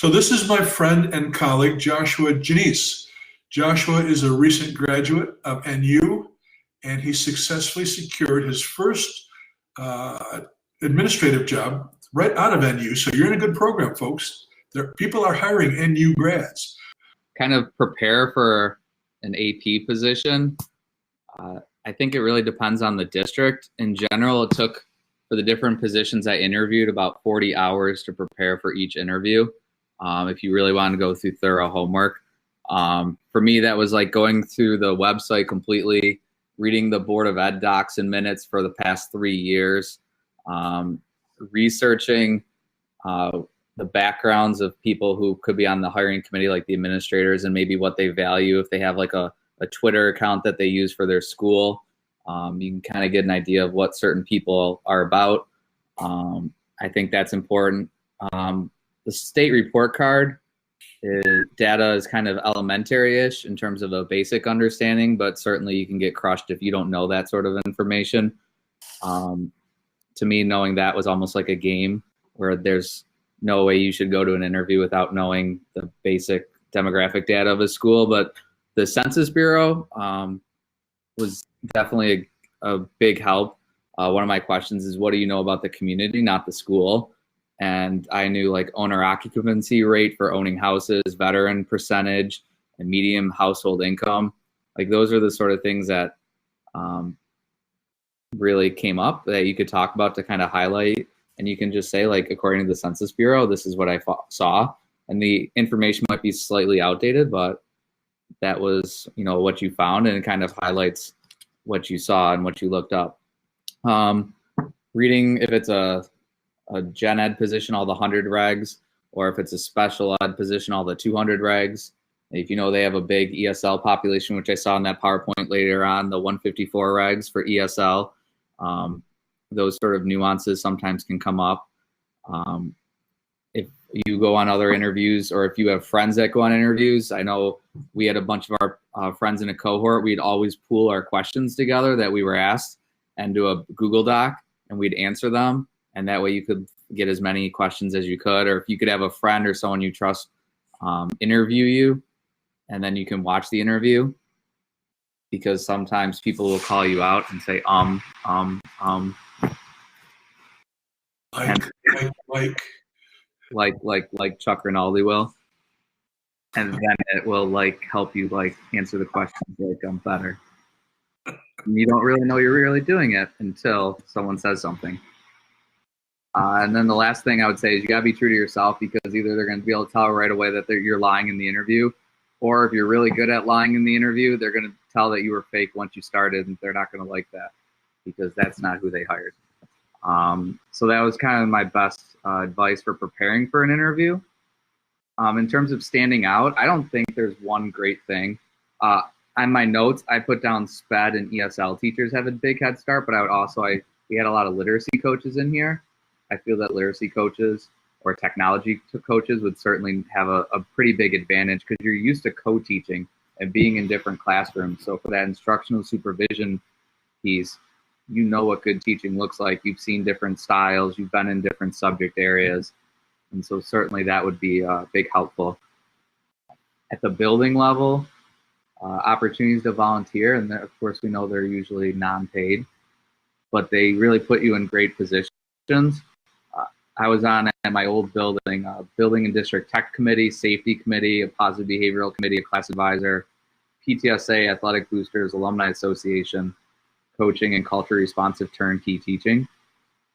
So this is my friend and colleague, Joshua Janese. Joshua is a recent graduate of NU, and he successfully secured his first administrative job right out of NU. So you're in a good program, folks. People are hiring NU grads. Kind of prepare for an AP position. I think it really depends on the district. In general, it took, for the different positions I interviewed, about 40 hours to prepare for each interview. If you really want to go through thorough homework. For me, that was like going through the website completely, reading the Board of Ed docs and minutes for the past 3 years, researching the backgrounds of people who could be on the hiring committee, like the administrators, and maybe what they value. If they have like a Twitter account that they use for their school, you can kind of get an idea of what certain people are about. I think that's important. The state report card data is kind of elementary-ish in terms of a basic understanding, but certainly you can get crushed if you don't know that sort of information. To me, knowing that was almost like a game where there's no way you should go to an interview without knowing the basic demographic data of a school. But the Census Bureau was definitely a big help. One of my questions is, what do you know about the community, not the school? And I knew like owner occupancy rate for owning houses, veteran percentage, and median household income. Like those are the sort of things that really came up that you could talk about to kind of highlight. And you can just say, like, according to the Census Bureau, this is what I saw. And the information might be slightly outdated, but that was, you know, what you found, and it kind of highlights what you saw and what you looked up. Reading, if it's a gen ed position, all the 100 regs, or if it's a special ed position, all the 200 regs. If you know they have a big ESL population, which I saw in that PowerPoint later on, the 154 regs for ESL, those sort of nuances sometimes can come up. If you go on other interviews, or if you have friends that go on interviews, I know we had a bunch of our friends in a cohort. We'd always pool our questions together that we were asked and do a Google Doc, and we'd answer them. And that way you could get as many questions as you could, or if you could have a friend or someone you trust interview you, and then you can watch the interview, because sometimes people will call you out and say, like Chuck Rinaldi will, and then it will like help you like answer the questions like better. And you don't really know you're really doing it until someone says something. And then the last thing I would say is you gotta be true to yourself, because either they're gonna be able to tell right away that you're lying in the interview, or if you're really good at lying in the interview, they're gonna tell that you were fake once you started, and they're not gonna like that, because that's not who they hired. So that was kind of my best advice for preparing for an interview. In terms of standing out, I don't think there's one great thing. On my notes, I put down SPED and ESL teachers have a big head start, but I would also, we had a lot of literacy coaches in here. I feel that literacy coaches or technology coaches would certainly have a pretty big advantage, because you're used to co-teaching and being in different classrooms. So for that instructional supervision piece, you know what good teaching looks like. You've seen different styles. You've been in different subject areas. And so certainly that would be big helpful. At the building level, opportunities to volunteer, and of course we know they're usually non-paid, but they really put you in great positions. I was on at my old building, building and district tech committee, safety committee, a positive behavioral committee, a class advisor, PTSA, athletic boosters, alumni association, coaching, and culture responsive turnkey teaching.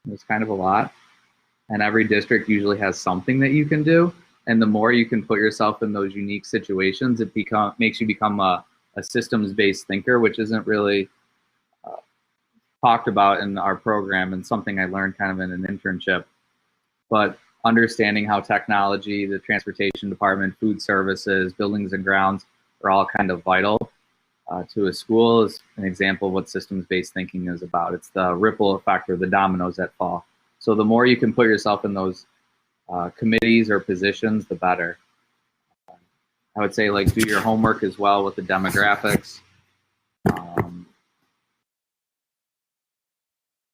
It was kind of a lot. And every district usually has something that you can do. And the more you can put yourself in those unique situations, it makes you become a systems-based thinker, which isn't really talked about in our program, and something I learned kind of in an internship. But understanding how technology, the transportation department, food services, buildings and grounds are all kind of vital to a school is an example of what systems-based thinking is about. It's the ripple effect, or the dominoes that fall. So the more you can put yourself in those committees or positions, the better. I would say, like, do your homework as well with the demographics.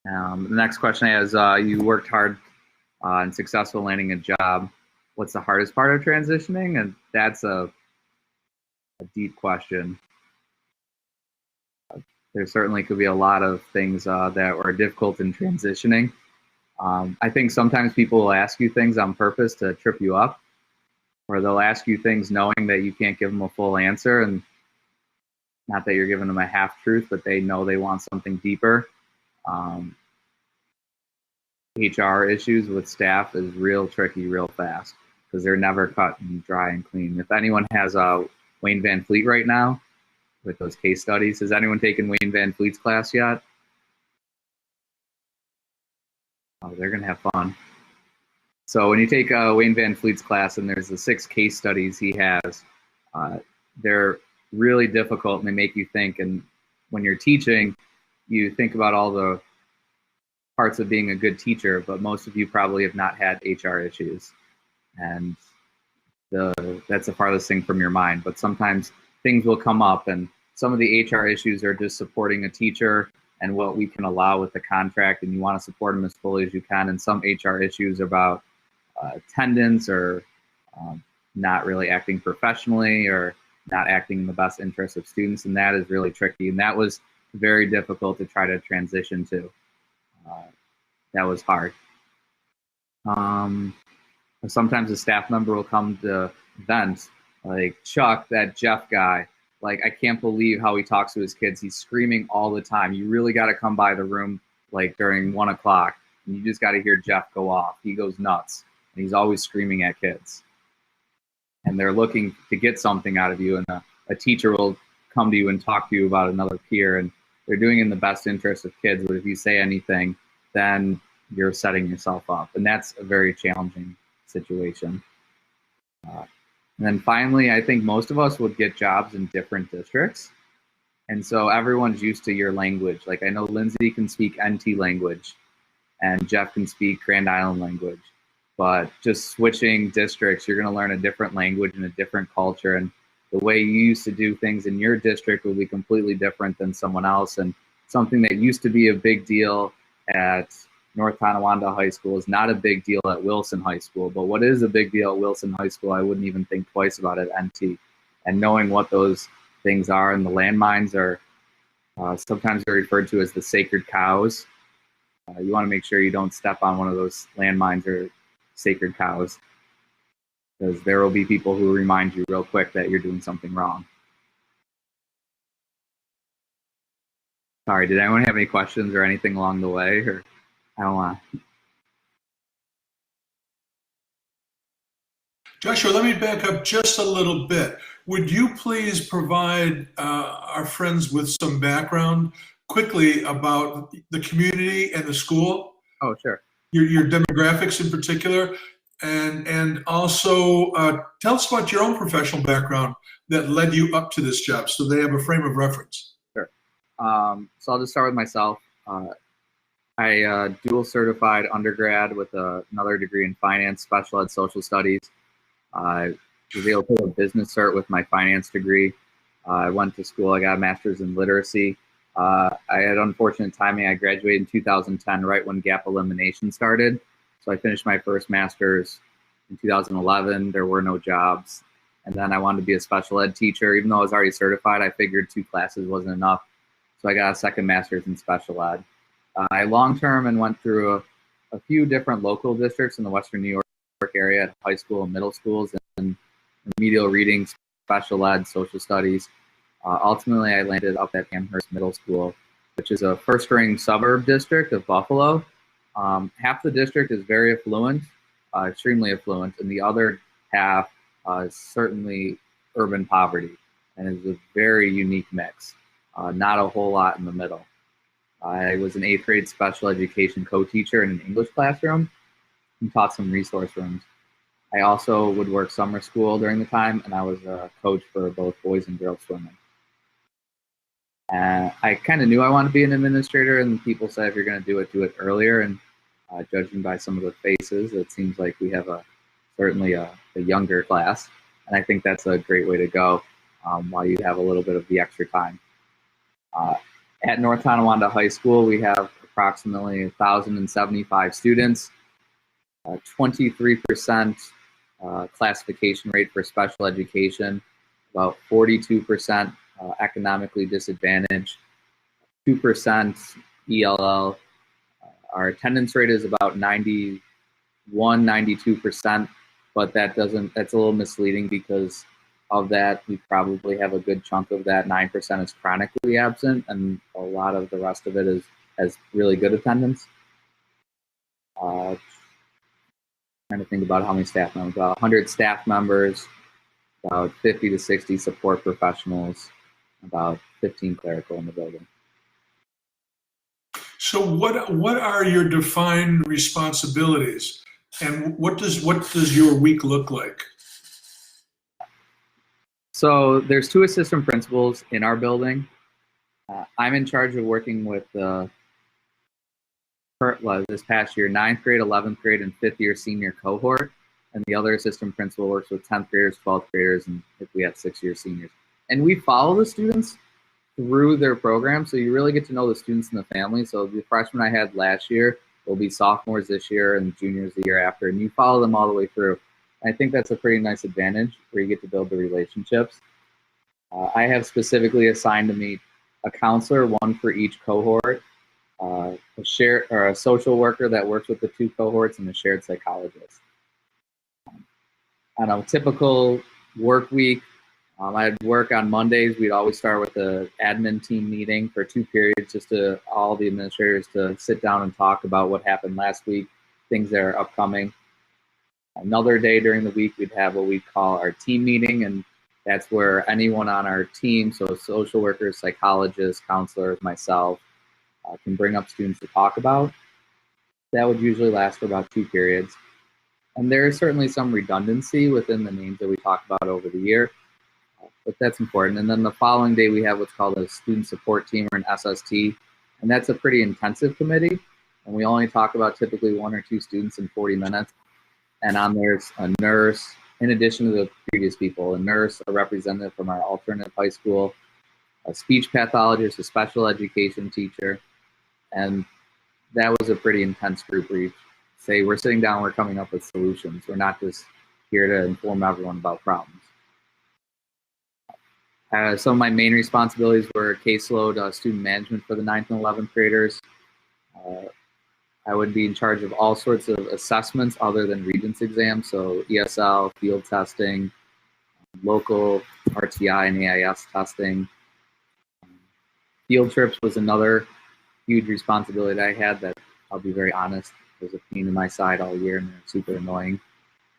The next question is, you worked hard and successful landing a job. what's the hardest part of transitioning? And that's a deep question. There certainly could be a lot of things that were difficult in transitioning. I think sometimes people will ask you things on purpose to trip you up, or they'll ask you things knowing that you can't give them a full answer, and not that you're giving them a half truth, but they know they want something deeper. HR issues with staff is real tricky real fast because they're never cut and dry and clean. If anyone has Wayne Van Fleet right now with those case studies, has anyone taken Wayne Van Fleet's class yet? Oh, they're gonna have fun. So when you take Wayne Van Fleet's class and there's the 6 case studies he has, they're really difficult and they make you think. And when you're teaching, you think about all the parts of being a good teacher, but most of you probably have not had HR issues. And that's the farthest thing from your mind. But sometimes things will come up, and some of the HR issues are just supporting a teacher and what we can allow with the contract, and you want to support them as fully as you can. And some HR issues about attendance or not really acting professionally or not acting in the best interest of students, and that is really tricky. And that was very difficult to try to transition to. That was hard. Sometimes a staff member will come to vent, like, Chuck, that Jeff guy, like, I can't believe how he talks to his kids. He's screaming all the time. You really got to come by the room like during 1 o'clock, and you just got to hear Jeff go off. He goes nuts, and he's always screaming at kids. And they're looking to get something out of you, and a teacher will come to you and talk to you about another peer, and they're doing it in the best interest of kids. But if you say anything, then you're setting yourself up, and that's a very challenging situation. And then finally, I think most of us would get jobs in different districts, and so everyone's used to your language. Like, I know Lindsay can speak NT language, and Jeff can speak Grand Island language, but just switching districts, you're going to learn a different language and a different culture, and the way you used to do things in your district will be completely different than someone else. And something that used to be a big deal at North Tonawanda High School is not a big deal at Wilson High School. But what is a big deal at Wilson High School, I wouldn't even think twice about at NT. And knowing what those things are, and the landmines are sometimes they're referred to as the sacred cows. You want to make sure you don't step on one of those landmines or sacred cows, because there will be people who remind you real quick that you're doing something wrong. Sorry, did anyone have any questions or anything along the way? Or I don't want to. Joshua, let me back up just a little bit. Would you please provide our friends with some background quickly about the community and the school? Oh, sure. Your demographics in particular, and also tell us about your own professional background that led you up to this job, so they have a frame of reference. Sure. So I'll just start with myself. I dual certified undergrad with another degree in finance, special ed social studies. I was able to take a business cert with my finance degree. I went to school. I got a master's in literacy. I had unfortunate timing. I graduated in 2010, right when gap elimination started. So I finished my first master's in 2011. There were no jobs. And then I wanted to be a special ed teacher. Even though I was already certified, I figured 2 classes wasn't enough. So I got a second master's in special ed. I long-term and went through a few different local districts in the Western New York area at high school and middle schools, and remedial reading, special ed, social studies. Ultimately, I landed up at Amherst Middle School, which is a first-ring suburb district of Buffalo. Half the district is very affluent, extremely affluent, and the other half is certainly urban poverty, and is a very unique mix. Not a whole lot in the middle. I was an 8th grade special education co-teacher in an English classroom and taught some resource rooms. I also would work summer school during the time, and I was a coach for both boys and girls swimming. I kind of knew I wanted to be an administrator, and people said if you're going to do it earlier. And judging by some of the faces, it seems like we have certainly a younger class, and I think that's a great way to go while you have a little bit of the extra time. At North Tonawanda High School, we have approximately 1,075 students. 23% classification rate for special education, about 42% economically disadvantaged, 2% ELL. Our attendance rate is about 91, 92%, but that's a little misleading because of that, we probably have a good chunk of that 9% is chronically absent, and a lot of the rest of it has really good attendance. Trying to think about how many staff members, about 100 staff members, about 50 to 60 support professionals, about 15 clerical in the building. So what are your defined responsibilities, and what does your week look like? So there's 2 assistant principals in our building. I'm in charge of working with this past year 9th grade, 11th grade, and 5th year senior cohort, and the other assistant principal works with 10th graders, 12th graders, and if we have 6th year seniors. And we follow the students through their program, so you really get to know the students and the family. So the freshmen I had last year will be sophomores this year and juniors the year after, and you follow them all the way through. I think that's a pretty nice advantage where you get to build the relationships. I have specifically assigned to me a counselor, one for each cohort, a social worker that works with the 2 cohorts, and a shared psychologist. On a typical work week, I'd work on Mondays. We'd always start with the admin team meeting for 2 periods, just to all the administrators to sit down and talk about what happened last week, things that are upcoming. Another day during the week, we'd have what we call our team meeting, and that's where anyone on our team, so social workers, psychologists, counselors, myself, can bring up students to talk about. That would usually last for about 2 periods. And there is certainly some redundancy within the names that we talk about over the year, but that's important. And then the following day, we have what's called a student support team, or an SST, and that's a pretty intensive committee. And we only talk about typically 1 or 2 students in 40 minutes. And on there's a nurse, in addition to the previous people, a nurse, a representative from our alternative high school, a speech pathologist, a special education teacher. And that was a pretty intense group where you say, we're sitting down, we're coming up with solutions. We're not just here to inform everyone about problems. Some of my main responsibilities were caseload student management for the 9th and 11th graders. I would be in charge of all sorts of assessments other than Regents exams, so ESL, field testing, local RTI and AIS testing. Field trips was another huge responsibility that I had that, I'll be very honest, was a pain in my side all year, and they're super annoying.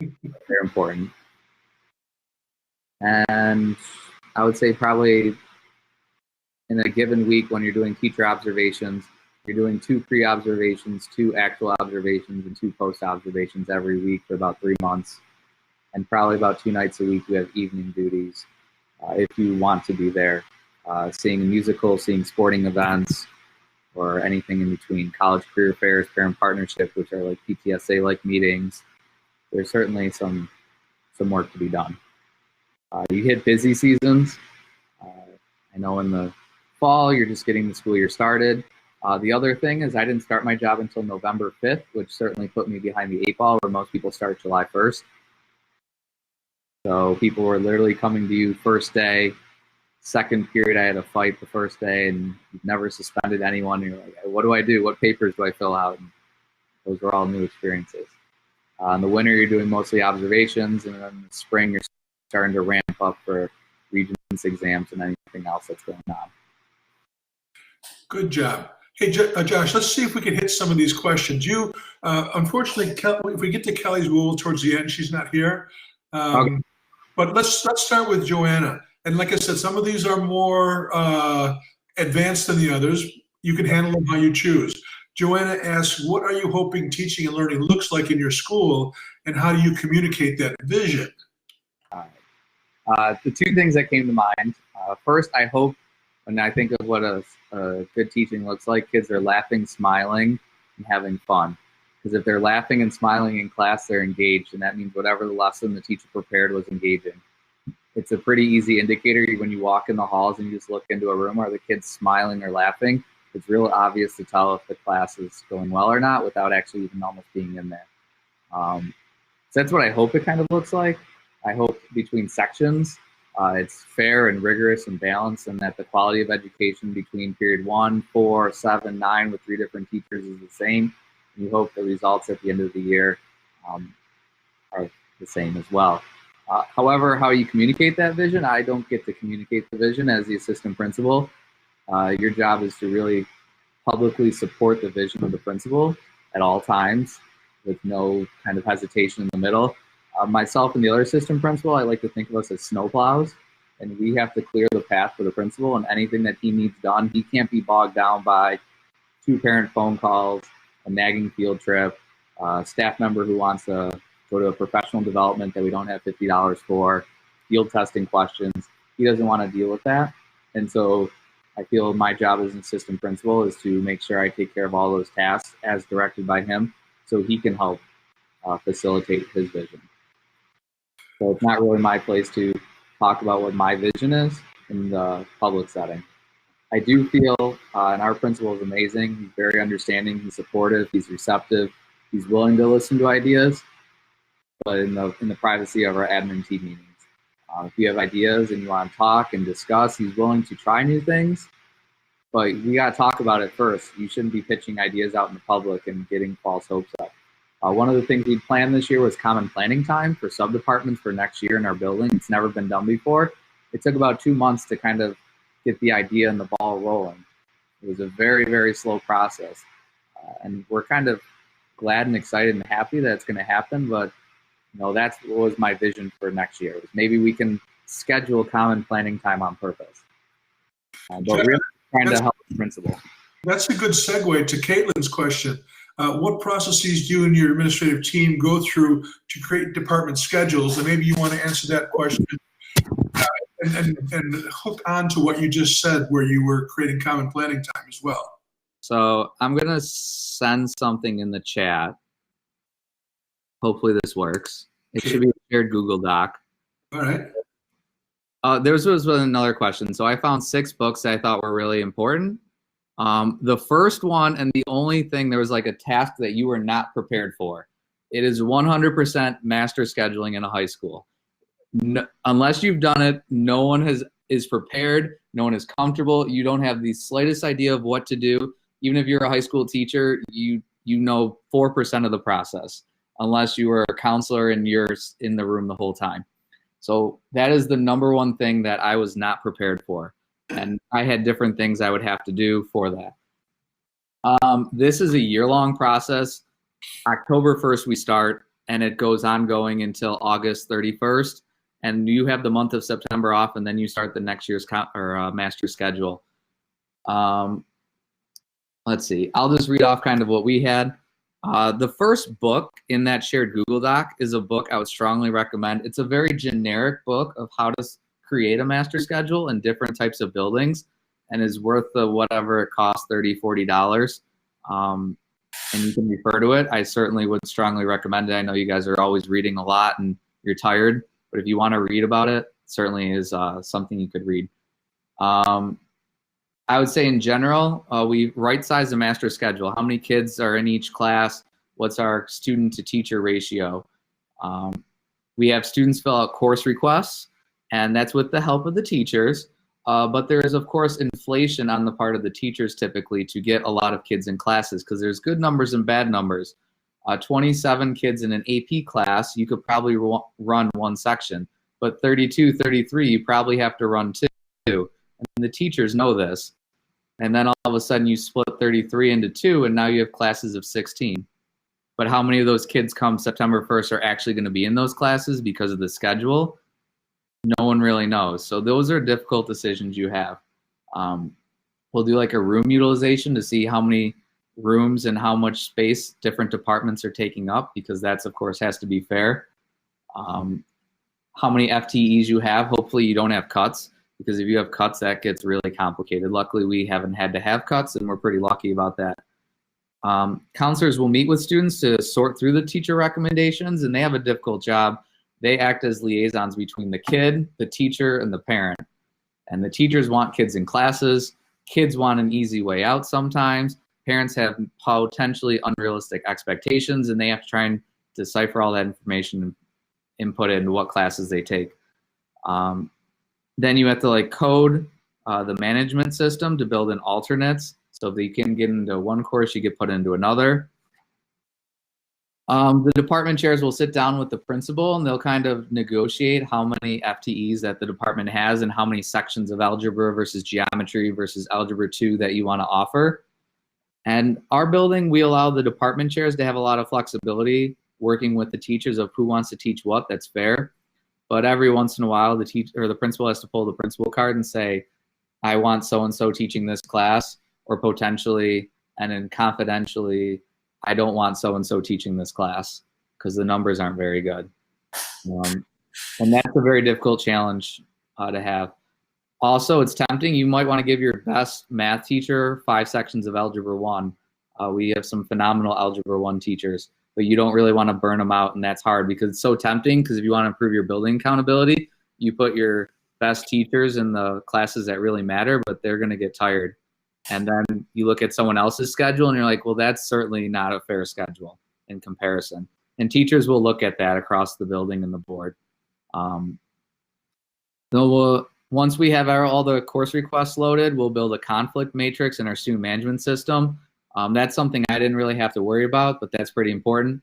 They're important. And I would say probably in a given week when you're doing teacher observations, you're doing 2 pre-observations, 2 actual observations, and 2 post-observations every week for about 3 months. And probably about 2 nights a week, we have evening duties if you want to be there, seeing a musical, seeing sporting events, or anything in between. College career fairs, parent partnership, which are like PTSA-like meetings. There's certainly some work to be done. You hit busy seasons. I know in the fall, you're just getting the school year started. The other thing is I didn't start my job until November 5th, which certainly put me behind the 8 ball, where most people start July 1st. So people were literally coming to you first day. Second period, I had a fight the first day, and you've never suspended anyone. You're like, what do I do? What papers do I fill out? And those were all new experiences. In the winter, you're doing mostly observations, and then in the spring, you're starting to ramp up for Regents exams and anything else that's going on. Good job. Hey, Josh, let's see if we can hit some of these questions. Unfortunately, if we get to Kelly's rule towards the end, she's not here. Okay. But let's start with Joanna. And like I said, some of these are more advanced than the others. You can handle them how you choose. Joanna asks, what are you hoping teaching and learning looks like in your school, and how do you communicate that vision? The 2 things that came to mind. First, I hope, when I think of what a good teaching looks like, kids are laughing, smiling, and having fun. Because if they're laughing and smiling in class, they're engaged, and that means whatever the lesson the teacher prepared was engaging. It's a pretty easy indicator when you walk in the halls and you just look into a room, are the kids smiling or laughing? It's real obvious to tell if the class is going well or not without actually even almost being in there. So that's what I hope it kind of looks like. I hope between sections, it's fair and rigorous and balanced, and that the quality of education between period 1, 4, 7, 9 with 3 different teachers is the same. And you hope the results at the end of the year are the same as well. However, how you communicate that vision, I don't get to communicate the vision as the assistant principal. Your job is to really publicly support the vision of the principal at all times with no kind of hesitation in the middle. Myself and the other assistant principal, I like to think of us as snowplows, and we have to clear the path for the principal, and anything that he needs done, he can't be bogged down by 2 parent phone calls, a nagging field trip, a staff member who wants to go to a professional development that we don't have $50 for, field testing questions. He doesn't want to deal with that. And so I feel my job as an assistant principal is to make sure I take care of all those tasks as directed by him so he can help facilitate his vision. So it's not really my place to talk about what my vision is in the public setting. I do feel, and our principal is amazing, he's very understanding, he's supportive, he's receptive, he's willing to listen to ideas, but in the privacy of our admin team meetings. If you have ideas and you want to talk and discuss, he's willing to try new things, but we got to talk about it first. You shouldn't be pitching ideas out in the public and getting false hopes up. One of the things we planned this year was common planning time for sub-departments for next year in our building. It's never been done before. It took about 2 months to kind of get the idea and the ball rolling. It was a very, very slow process. And we're kind of glad and excited and happy that it's going to happen, but that's what was my vision for next year. Was maybe we can schedule common planning time on purpose. But we're trying to help the principal. That's a good segue to Caitlin's question. What processes do you and your administrative team go through to create department schedules? And maybe you want to answer that question and hook on to what you just said, where you were creating common planning time as well. So I'm going to send something in the chat. Hopefully this works. It should be a shared Google Doc. All right. There was another question. So I found 6 books that I thought were really important. The first one and the only thing, there was like a task that you were not prepared for. It is 100% master scheduling in a high school. No, unless you've done it, no one is prepared. No one is comfortable. You don't have the slightest idea of what to do. Even if you're a high school teacher, you know 4% of the process, unless you were a counselor and you're in the room the whole time. So that is the number one thing that I was not prepared for. And I had different things I would have to do for that. This is a year-long process. October 1st we start, and it goes ongoing until August 31st. And you have the month of September off, and then you start the next year's master schedule. Let's see. I'll just read off kind of what we had. The first book in that shared Google Doc is a book I would strongly recommend. It's a very generic book of how to create a master schedule in different types of buildings, and is worth the whatever it costs, $30, $40. And you can refer to it. I certainly would strongly recommend it. I know you guys are always reading a lot and you're tired, but if you want to read about it, certainly is something you could read. I would say in general, we right-size the master schedule. How many kids are in each class? What's our student-to-teacher ratio? We have students fill out course requests, and that's with the help of the teachers. But there is, of course, inflation on the part of the teachers typically to get a lot of kids in classes, because there's good numbers and bad numbers. 27 kids in an AP class, you could probably run one section. But 32, 33, you probably have to run 2. And the teachers know this. And then all of a sudden you split 33 into 2, and now you have classes of 16. But how many of those kids come September 1st are actually going to be in those classes because of the schedule? No one really knows. So those are difficult decisions you have. We'll do like a room utilization to see how many rooms and how much space different departments are taking up, because that's, of course, has to be fair. How many FTEs you have. Hopefully you don't have cuts, because if you have cuts, that gets really complicated. Luckily, we haven't had to have cuts, and we're pretty lucky about that. Counselors will meet with students to sort through the teacher recommendations, and they have a difficult job. They act as liaisons between the kid, the teacher, and the parent. And the teachers want kids in classes. Kids want an easy way out sometimes. Parents have potentially unrealistic expectations, and they have to try and decipher all that information and input it into what classes they take. Then you have to like code the management system to build in alternates. So if you can get into one course, you get put into another. The department chairs will sit down with the principal and they'll kind of negotiate how many FTEs that the department has and how many sections of algebra versus geometry versus algebra 2 that you want to offer. And our building, we allow the department chairs to have a lot of flexibility working with the teachers of who wants to teach what. That's fair. But every once in a while, the teacher or the principal has to pull the principal card and say, I want so-and-so teaching this class, or potentially, and then confidentially, I don't want so-and-so teaching this class because the numbers aren't very good. And that's a very difficult challenge to have. Also, it's tempting. You might want to give your best math teacher 5 sections of Algebra 1. We have some phenomenal Algebra 1 teachers, but you don't really want to burn them out, and that's hard because it's so tempting, because if you want to improve your building accountability, you put your best teachers in the classes that really matter, but they're going to get tired. And then you look at someone else's schedule and you're like, well, that's certainly not a fair schedule in comparison. And teachers will look at that across the building and the board. Once we have all the course requests loaded, we'll build a conflict matrix in our student management system. That's something I didn't really have to worry about, but that's pretty important.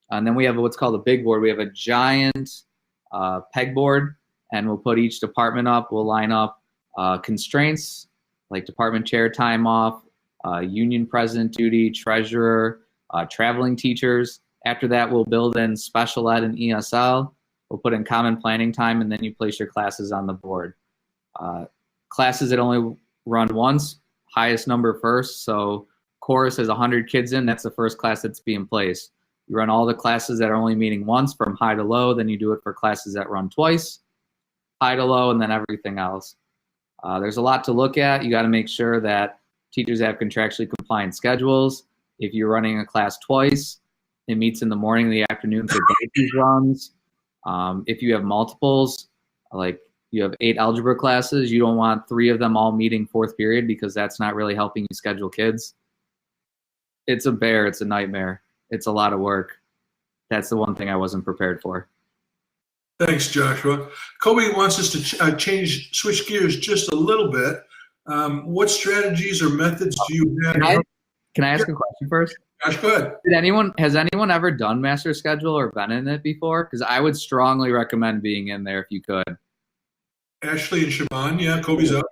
And then we have what's called a big board. We have a giant pegboard, and we'll put each department up. We'll line up constraints like department chair time off, union president duty, treasurer, traveling teachers. After that, we'll build in special ed and ESL. We'll put in common planning time, and then you place your classes on the board. Classes that only run once, highest number first. So chorus has 100 kids in, that's the first class that's being placed. You run all the classes that are only meeting once from high to low, then you do it for classes that run twice, high to low, and then everything else. There's a lot to look at. You got to make sure that teachers have contractually compliant schedules. If you're running a class twice, it meets in the morning and the afternoon for both these runs. If you have multiples, like you have 8 algebra classes, you don't want 3 of them all meeting 4th period, because that's not really helping you schedule kids. It's a bear, it's a nightmare. It's a lot of work. That's the one thing I wasn't prepared for. Thanks, Joshua. Kobe wants us to switch gears just a little bit. What strategies or methods do you have? Can I ask a question first? Josh, go ahead. Has anyone ever done master schedule or been in it before? Because I would strongly recommend being in there if you could. Ashley and Siobhan, yeah, Kobe's up.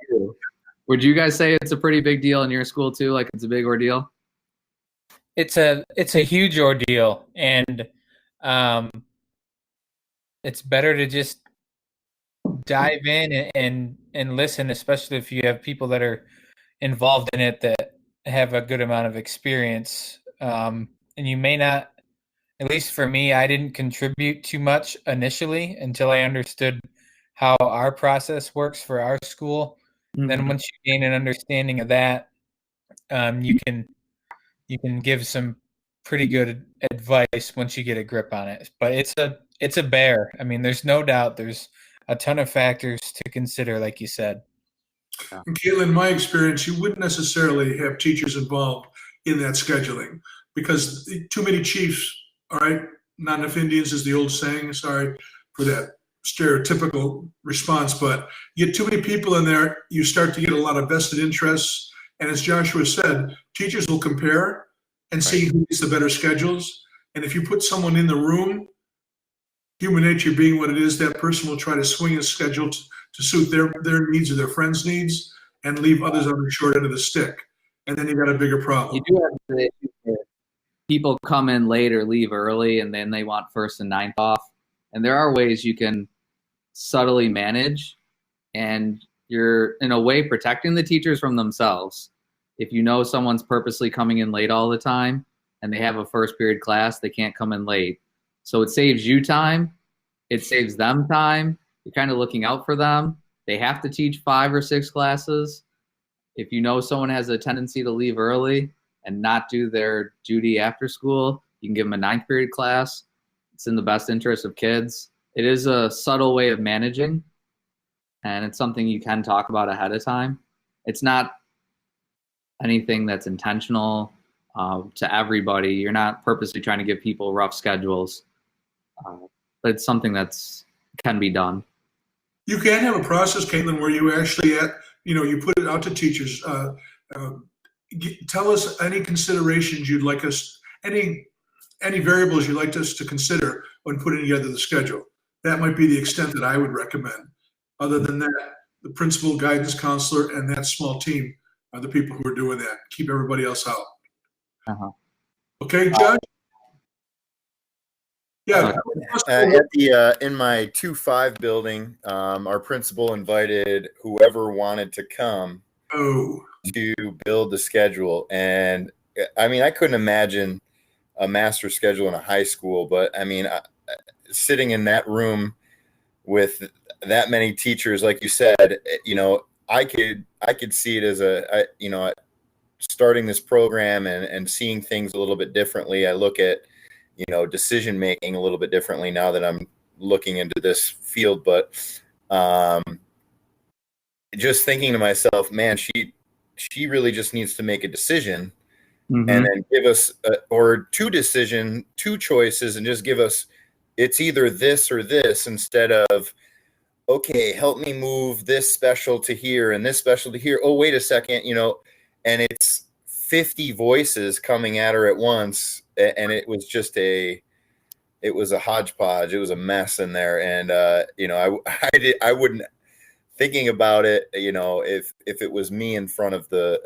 Would you guys say it's a pretty big deal in your school too? Like it's a big ordeal? It's a huge ordeal, and it's better to just dive in and listen, especially if you have people that are involved in it that have a good amount of experience. And you may not, at least for me, I didn't contribute too much initially until I understood how our process works for our school. Mm-hmm. Then once you gain an understanding of that, you can give some pretty good advice once you get a grip on it. But it's a bear. I mean, there's no doubt there's a ton of factors to consider, like you said. And Caitlin, in my experience, you wouldn't necessarily have teachers involved in that scheduling, because too many chiefs, all right, not enough Indians is the old saying, sorry for that stereotypical response, but you get too many people in there, you start to get a lot of vested interests. And as Joshua said, teachers will compare and see who gets the better schedules. And if you put someone in the room, human nature being what it is, that person will try to swing a schedule to suit their needs or their friends' needs, and leave others on the short end of the stick. And then you got a bigger problem. You do have the issue where people come in late or leave early, and then they want 1st and 9th off. And there are ways you can subtly manage, and you're in a way protecting the teachers from themselves. If you know someone's purposely coming in late all the time and they have a 1st period class, they can't come in late. So it saves you time. It saves them time. You're kind of looking out for them. They have to teach 5 or 6 classes. If you know someone has a tendency to leave early and not do their duty after school, you can give them a 9th period class. It's in the best interest of kids. It is a subtle way of managing, and it's something you can talk about ahead of time. It's not anything that's intentional to everybody. You're not purposely trying to give people rough schedules. But it's something that's can be done. You can have a process, Caitlin, where you actually you put it out to teachers. Tell us any considerations you'd like us, any variables you'd like us to consider when putting together the schedule. That might be the extent that I would recommend. Other than that, the principal, guidance counselor, and that small team are the people who are doing that. Keep everybody else out. Uh-huh. Okay, Judge? Yeah. At the in my 2-5 building, our principal invited whoever wanted to come to build the schedule, and I mean, I couldn't imagine a master schedule in a high school, but I mean, sitting in that room with that many teachers, like you said, I could see it as starting this program and seeing things a little bit differently. I look at decision making a little bit differently now that I'm looking into this field, but just thinking to myself, man, she really just needs to make a decision and then give us two choices, and just give us, it's either this or this, instead of, okay, help me move this special to here and this special to here. Oh, wait a second, and it's 50 voices coming at her at once. And it was just it was a hodgepodge. It was a mess in there. And, I wouldn't, thinking about it, if it was me in front of the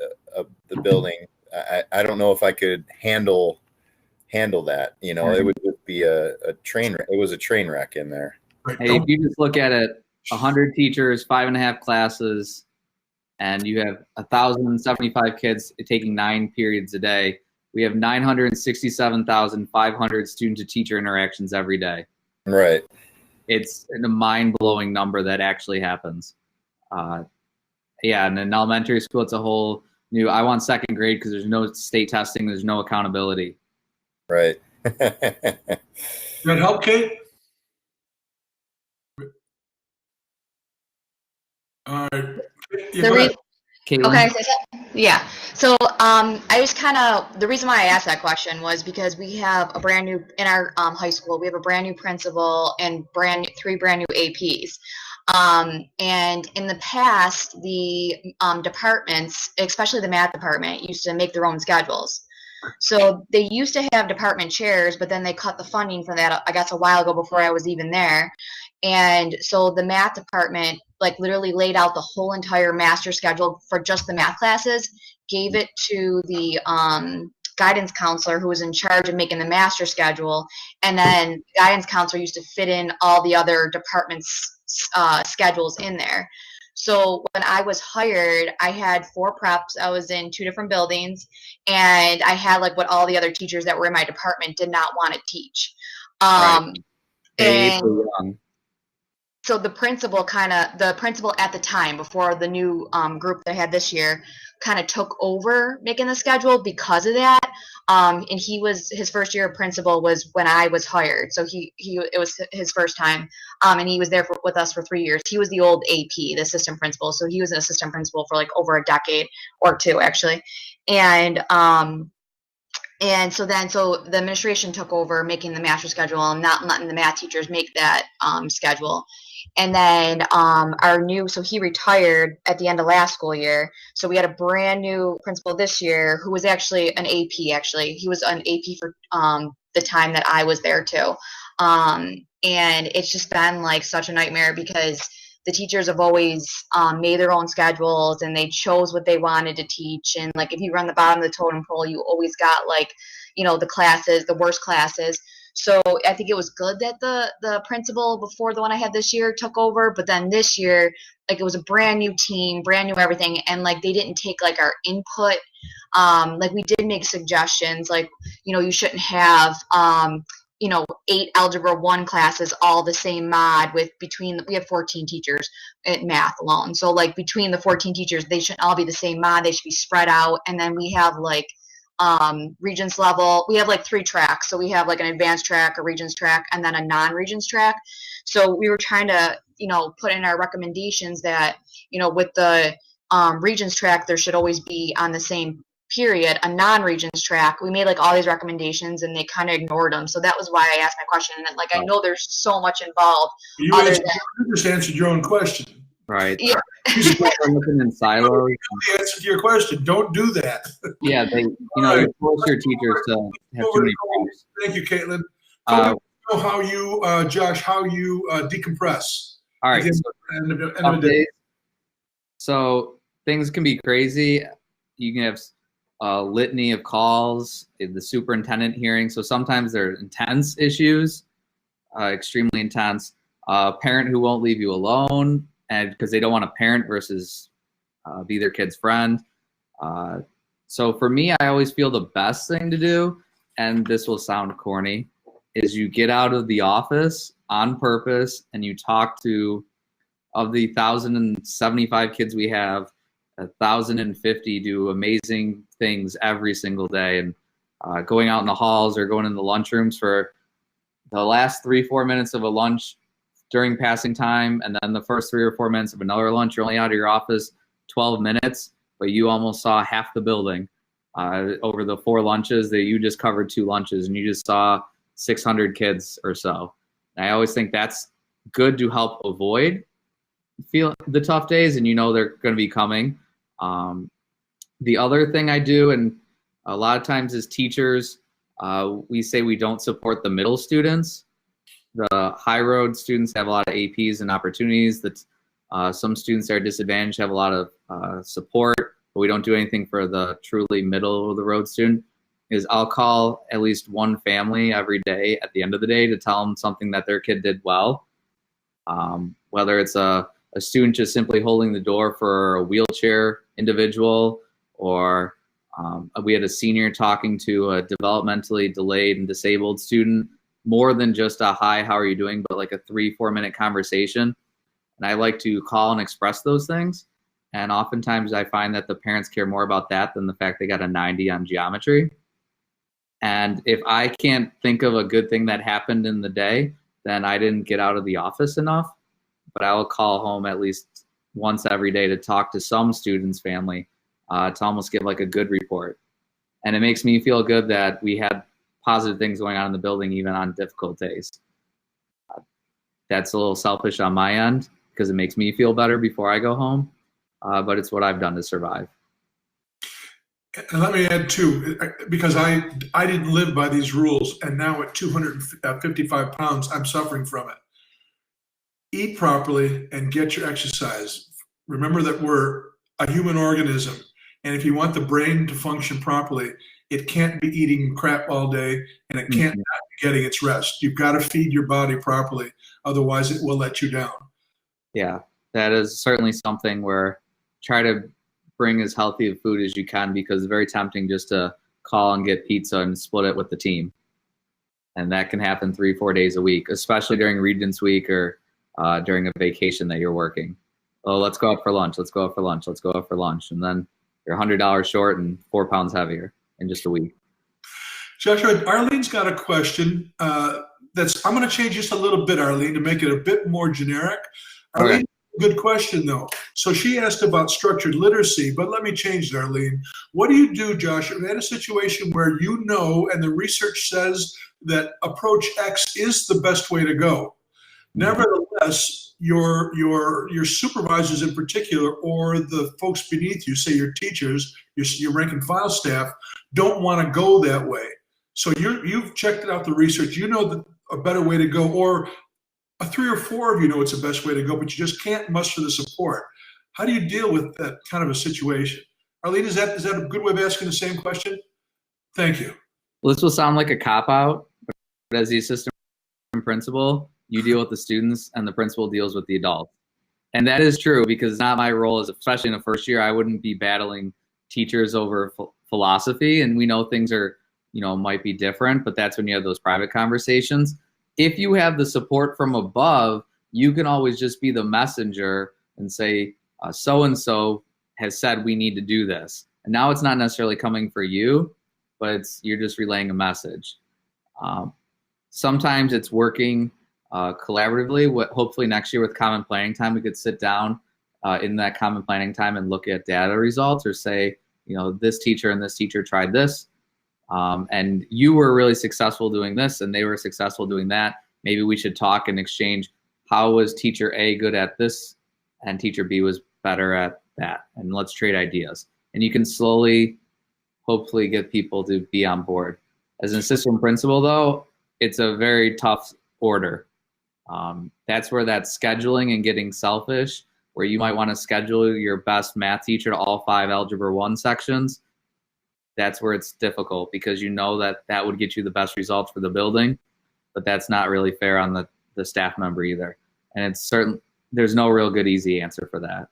building, I don't know if I could handle that. It would be a train wreck. It was a train wreck in there. Hey, if you just look at it, 100 teachers, 5.5 classes, and you have 1,075 kids taking 9 periods a day. We have 967,500 student to teacher interactions every day. Right. It's a mind-blowing number that actually happens. And in elementary school, it's a whole new, I want second grade because there's no state testing. There's no accountability. Right. That help, Kate? All right. Okay, yeah. So I just the reason why I asked that question was because we have a brand new, in our high school, we have a brand new principal and 3 brand new APs. And in the past, the departments, especially the math department, used to make their own schedules. So they used to have department chairs, but then they cut the funding for that, I guess, a while ago before I was even there. And so the math department literally laid out the whole entire master schedule for just the math classes, gave it to the guidance counselor who was in charge of making the master schedule, and then the guidance counselor used to fit in all the other departments' schedules in there. So when I was hired, I had 4 preps. I was in 2 different buildings, and I had what all the other teachers that were in my department did not want to teach. Right. And so the principal at the time, before the new group that I had this year, kind of took over making the schedule because of that. And his first year of principal was when I was hired. So it was his first time. And he was there with us for 3 years. He was the old AP, the assistant principal. So he was an assistant principal for over a decade or 2, actually. And so the administration took over making the master schedule and not letting the math teachers make that schedule. And then so he retired at the end of last school year. So we had a brand new principal this year who was actually an AP, actually. He was an AP for the time that I was there too. And it's just been such a nightmare because the teachers have always made their own schedules and they chose what they wanted to teach. And if you run the bottom of the totem pole, you always got the classes, the worst classes. So I think it was good that the principal before the one I had this year took over, but then this year, it was a brand new team, brand new everything, and they didn't take our input. We did make suggestions, you shouldn't have 8 Algebra 1 classes all the same mod we have 14 teachers in math alone. So between the 14 teachers, they shouldn't all be the same mod. They should be spread out. And then we have Regents level, we have 3 tracks. So we have an advanced track, a Regents track, and then a non-Regents track. So we were trying to, put in our recommendations that, with the Regents track, there should always be on the same period, a non-Regents track, we made like all these recommendations and they kind of ignored them. So that was why I asked my question. And like, I know there's so much involved. You just answered your own question. Right. Yeah. Looking in silos. The answer to your question. Don't do that. Yeah, you force your teachers to have too many problems. Thank you, Caitlin. Know how you, Josh, how you decompress. All right. End of the day. So things can be crazy. You can have a litany of calls, the superintendent hearing. So sometimes there are intense issues, extremely intense. A parent who won't leave you alone, and because they don't want to parent versus be their kid's friend. So for me, I always feel the best thing to do, and this will sound corny, is you get out of the office on purpose and you talk to, of the 1,075 kids we have, 1,050 do amazing things every single day. And going out in the halls or going in the lunchrooms for the last 3-4 minutes of a lunch during passing time, and then the first 3 or 4 minutes of another lunch, you're only out of your office 12 minutes, but you almost saw half the building. Over the 4 lunches that you just covered 2 lunches, and you just saw 600 kids or so. And I always think that's good to help avoid feel the tough days, and they're going to be coming. The other thing I do, and a lot of times as teachers, we say we don't support the middle students. The high road students have a lot of APs and opportunities that some students that are disadvantaged have a lot of support, but we don't do anything for the truly middle of the road student. Is I'll call at least one family every day at the end of the day to tell them something that their kid did well. Whether it's a student just simply holding the door for a wheelchair individual, or we had a senior talking to a developmentally delayed and disabled student, more than just a hi, how are you doing, but like a 3-4 minute conversation. And I like to call and express those things. And oftentimes I find that the parents care more about that than the fact they got a 90 on geometry. And if I can't think of a good thing that happened in the day, then I didn't get out of the office enough. But I will call home at least once every day to talk to some student's family, to almost give like a good report. And it makes me feel good that we had positive things going on in the building, even on difficult days. That's a little selfish on my end because it makes me feel better before I go home. But it's what I've done to survive. And let me add too, because I didn't live by these rules, and now at 255 pounds, I'm suffering from it. Eat properly and get your exercise. Remember that we're a human organism, and if you want the brain to function properly, it can't be eating crap all day, and it can't not be getting its rest. You've got to feed your body properly, otherwise it will let you down. Yeah, that is certainly something where try to bring as healthy of food as you can, because it's very tempting just to call and get pizza and split it with the team. And that can happen 3-4 days a week, especially during Regents Week or during a vacation that you're working. Oh, let's go out for lunch. Let's go out for lunch. Let's go out for lunch. And then you're $100 short and 4 pounds heavier in just a week. Joshua, Arlene's got a question I'm going to change just a little bit, Arlene, to make it a bit more generic. Arlene, okay. Good question, though. So she asked about structured literacy, but let me change it, Arlene. What do you do, Joshua, in a situation where and the research says that approach X is the best way to go? Nevertheless, your supervisors in particular, or the folks beneath you, say your teachers, your rank and file staff, don't want to go that way. So you've checked out the research. You know a better way to go, or 3 or 4 of you know it's the best way to go, but you just can't muster the support. How do you deal with that kind of a situation? Arlene, is that a good way of asking the same question? Thank you. Well, this will sound like a cop-out, but as the assistant principal, you deal with the students and the principal deals with the adults. And that is true, because it's not my role, especially in the first year, I wouldn't be battling teachers over philosophy. And we know things are, might be different, but that's when you have those private conversations. If you have the support from above, you can always just be the messenger and say, so-and-so has said we need to do this. And now it's not necessarily coming for you, but you're just relaying a message. Sometimes it's working collaboratively. Hopefully next year with common planning time, we could sit down in that common planning time and look at data results, or say, this teacher and this teacher tried this, and you were really successful doing this and they were successful doing that. Maybe we should talk and exchange, how was teacher A good at this and teacher B was better at that, and let's trade ideas. And you can slowly, hopefully, get people to be on board. As an assistant principal, though, it's a very tough order. That's where that scheduling and getting selfish, where you might want to schedule your best math teacher to all 5 Algebra 1 sections. That's where it's difficult, because you know that would get you the best results for the building, but that's not really fair on the staff member either. And there's no real good, easy answer for that.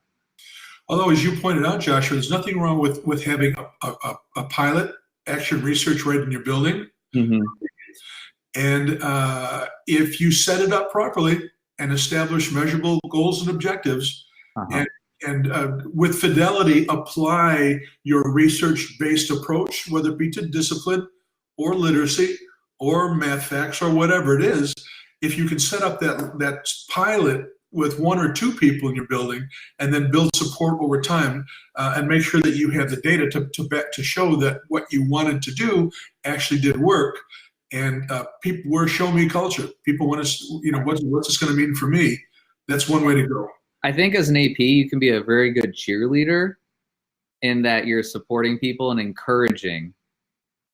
Although, as you pointed out, Joshua, there's nothing wrong with having a pilot action research right in your building. Mm-hmm. And if you set it up properly and establish measurable goals and objectives, and with fidelity apply your research-based approach, whether it be to discipline or literacy or math facts or whatever it is, if you can set up that pilot with 1 or 2 people in your building, and then build support over time, and make sure that you have the data to show that what you wanted to do actually did work. And we're show me culture. People want to, what's this going to mean for me? That's one way to go. I think as an AP, you can be a very good cheerleader in that you're supporting people and encouraging,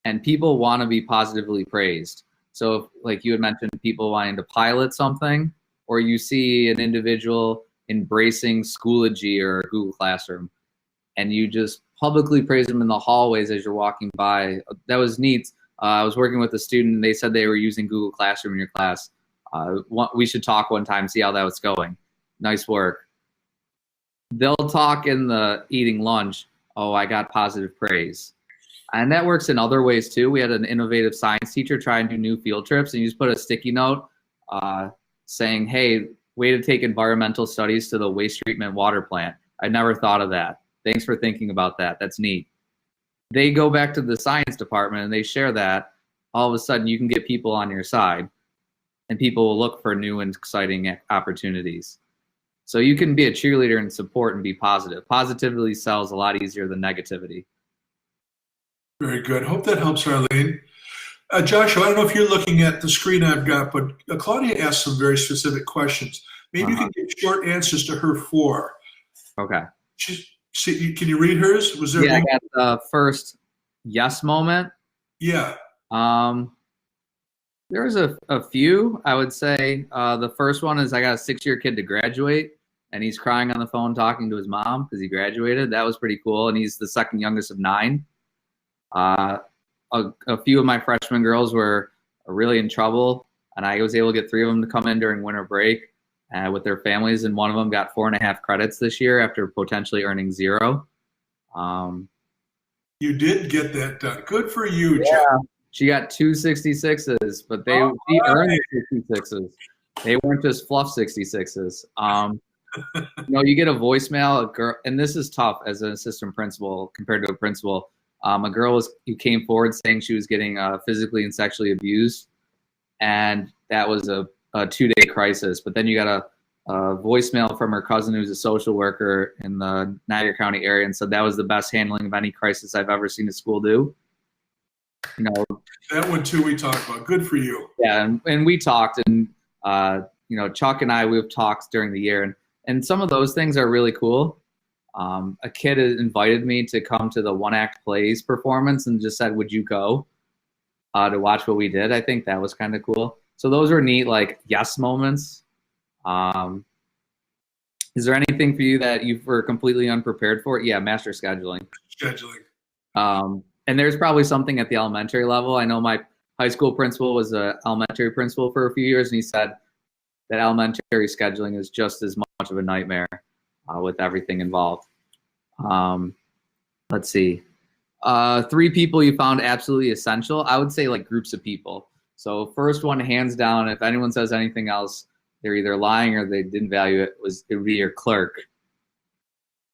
and people want to be positively praised. So like you had mentioned, people wanting to pilot something, or you see an individual embracing Schoology or Google Classroom, and you just publicly praise them in the hallways as you're walking by. That was neat. I was working with a student, and they said they were using Google Classroom in your class. We should talk one time, see how that was going. Nice work. They'll talk in the eating lunch, oh, I got positive praise. And that works in other ways too. We had an innovative science teacher try and do new field trips, and you just put a sticky note saying, hey, way to take environmental studies to the waste treatment water plant. I never thought of that. Thanks for thinking about that. That's neat. They go back to the science department and they share that. All of a sudden you can get people on your side, and people will look for new and exciting opportunities. So you can be a cheerleader and support and be positive. Positivity sells a lot easier than negativity. Very good. Hope that helps, Arlene. Joshua, I don't know if you're looking at the screen I've got, but Claudia asked some very specific questions. Maybe you can give short answers to her 4. Okay. Can you read hers? Was there? Yeah, I got the first yes moment. Yeah. There was a few, I would say. The first one is I got a 6-year kid to graduate, and he's crying on the phone talking to his mom because he graduated. That was pretty cool, and he's the second youngest of 9. A few of my freshman girls were really in trouble, and I was able to get 3 of them to come in during winter break with their families, and one of them got 4.5 credits this year after potentially earning 0. You did get that done. Good for you, yeah. Jeff. She got 2 66s, but she earned the 66s. They weren't just fluff 66s. You get a voicemail, a girl, and this is tough as an assistant principal compared to a principal. A girl who came forward saying she was getting physically and sexually abused, and that was a 2-day crisis. But then you got a voicemail from her cousin who's a social worker in the Niagara County area, and said that was the best handling of any crisis I've ever seen a school do. That one too we talked about. Good for you. Yeah, and we talked, and Chuck and I, we've talked during the year, and some of those things are really cool. A kid invited me to come to the one-act plays performance and just said, would you go to watch what we did? I think that was kind of cool. So those were neat, like, yes moments. Is there anything for you that you were completely unprepared for? Yeah, master scheduling. And there's probably something at the elementary level. I know my high school principal was an elementary principal for a few years, and he said that elementary scheduling is just as much of a nightmare with everything involved. Let's see. 3 people you found absolutely essential. I would say like groups of people. So first one, hands down, if anyone says anything else, they're either lying or they didn't value it, it would be your clerk.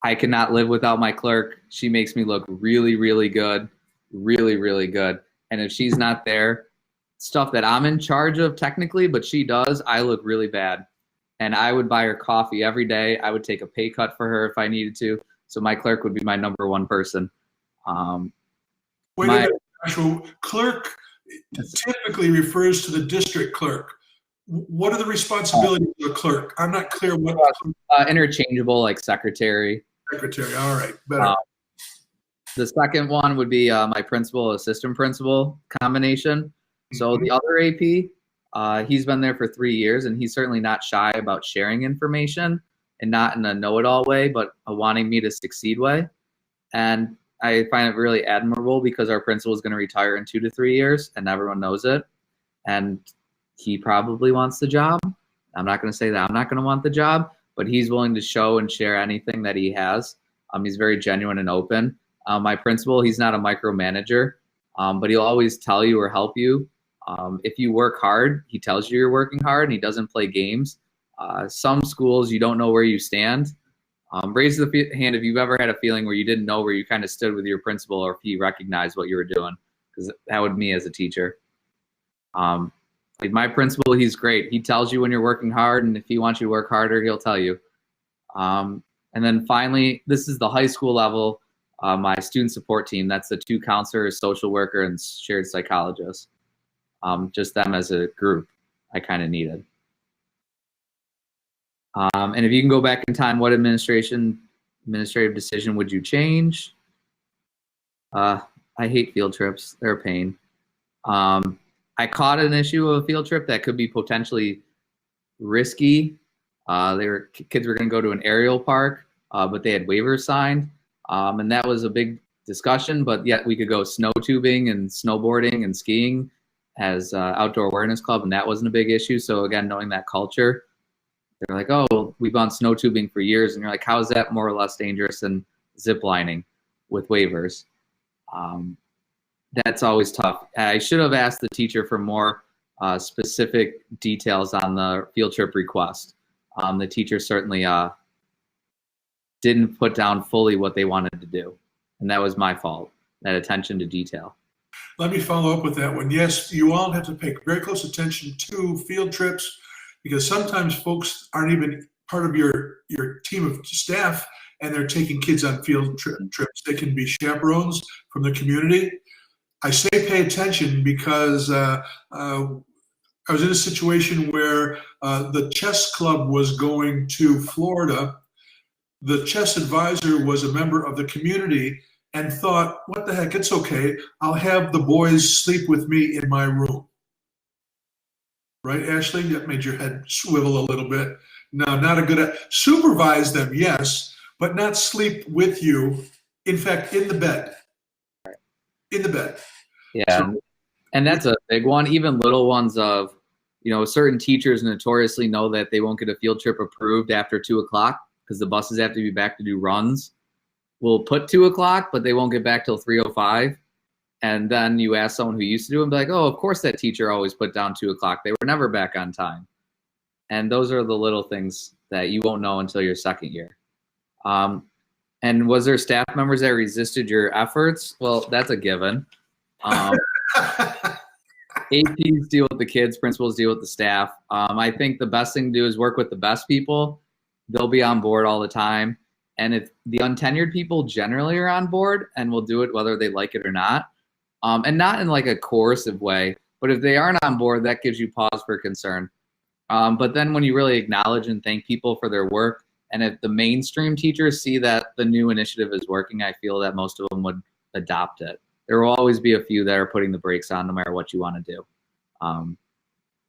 I cannot live without my clerk. She makes me look really, really good. Really, really good. And if she's not there, stuff that I'm in charge of technically, but she does, I look really bad. And I would buy her coffee every day. I would take a pay cut for her if I needed to. So my clerk would be my number 1 person. Wait a minute, actual clerk typically refers to the district clerk. What are the responsibilities of a clerk? I'm not clear what interchangeable, like secretary. Secretary. All right, better. The second one would be my principal, assistant principal combination. So the other AP, he's been there for 3 years, and he's certainly not shy about sharing information, and not in a know-it-all way, but a wanting me to succeed way. And I find it really admirable because our principal is going to retire in 2 to 3 years, and everyone knows it. And he probably wants the job. I'm not going to say that I'm not going to want the job, but he's willing to show and share anything that he has. He's very genuine and open. My principal, he's not a micromanager, but he'll always tell you or help you. If you work hard, he tells you you're working hard, and he doesn't play games. Some schools, you don't know where you stand. Raise the hand if you've ever had a feeling where you didn't know where you kind of stood with your principal, or if he recognized what you were doing, because that would be me as a teacher. Like my principal, he's great. He tells you when you're working hard, and if he wants you to work harder, he'll tell you. And then finally, this is the high school level, my student support team. That's the 2 counselors, social worker, and shared psychologist. Just them as a group I kind of needed. And if you can go back in time, what administrative decision would you change? I hate field trips. They're a pain. I caught an issue of a field trip that could be potentially risky. Kids were going to go to an aerial park, but they had waivers signed. And that was a big discussion, but yet we could go snow tubing and snowboarding and skiing as outdoor awareness club, and that wasn't a big issue. So again, knowing that culture, they're like, oh, we've gone snow tubing for years. And you're like, how is that more or less dangerous than zip lining with waivers? That's always tough. I should have asked the teacher for more specific details on the field trip request. The teacher certainly didn't put down fully what they wanted to do. And that was my fault, that attention to detail. Let me follow up with that one. Yes, you all have to pay very close attention to field trips, because sometimes folks aren't even part of your team of staff, and they're taking kids on field trips. They can be chaperones from the community. I say pay attention because I was in a situation where the chess club was going to Florida. The chess advisor was a member of the community and thought, what the heck, it's okay. I'll have the boys sleep with me in my room. Right, Ashley? That made your head swivel a little bit. No, not a good, supervise them, yes, but not sleep with you. In fact, in the bed. In the bed. Yeah, So, and that's a big one. Even little ones of, certain teachers notoriously know that they won't get a field trip approved after 2 o'clock because the buses have to be back to do runs. We'll put 2 o'clock, but they won't get back till 3:05. And then you ask someone who used to do it and be like, oh, of course that teacher always put down 2 o'clock. They were never back on time. And those are the little things that you won't know until your second year. And was there staff members that resisted your efforts? Well, that's a given. APs deal with the kids, principals deal with the staff. I think the best thing to do is work with the best people. They'll be on board all the time. And if the untenured people generally are on board and will do it whether they like it or not, and not in like a coercive way, but if they aren't on board, that gives you pause for concern. But then when you really acknowledge and thank people for their work, and if the mainstream teachers see that the new initiative is working, I feel that most of them would adopt it. There will always be a few that are putting the brakes on no matter what you want to do.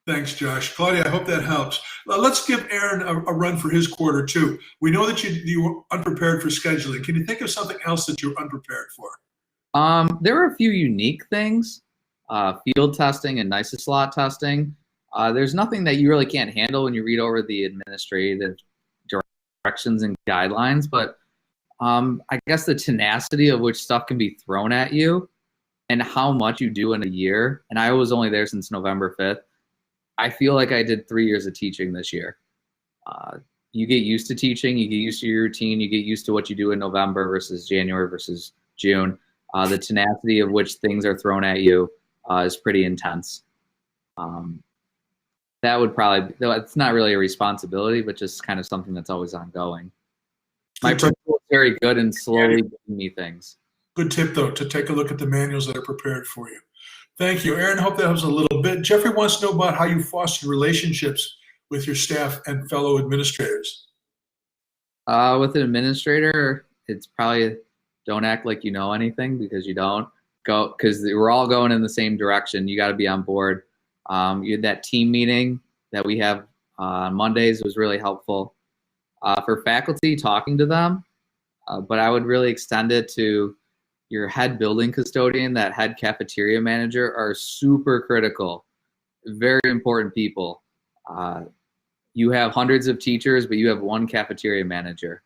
Thanks, Josh. Claudia, I hope that helps. Let's give Aaron a run for his quarter too. We know that you were unprepared for scheduling. Can you think of something else that you're unprepared for? There are a few unique things, field testing and NICE slot testing. There's nothing that you really can't handle when you read over the administrative directions and guidelines, but I guess the tenacity of which stuff can be thrown at you and how much you do in a year, and I was only there since November 5th, I feel like I did 3 years of teaching this year. You get used to teaching, you get used to your routine, you get used to what you do in November versus January versus June. The tenacity of which things are thrown at you is pretty intense. That would probably, it's not really a responsibility, but just kind of something that's always ongoing. My principal is very good and slowly giving me things. Good tip, though, to take a look at the manuals that are prepared for you. Thank you, Aaron. Hope that helps a little bit. Jeffrey wants to know about how you foster relationships with your staff and fellow administrators. With an administrator, it's probably don't act like you know anything, because you don't. Go, because we're all going in the same direction. You got to be on board. You had that team meeting that we have on Mondays was really helpful. For faculty, talking to them, but I would really extend it to your head building custodian, that head cafeteria manager are super critical, very important people. You have hundreds of teachers, but you have one cafeteria manager.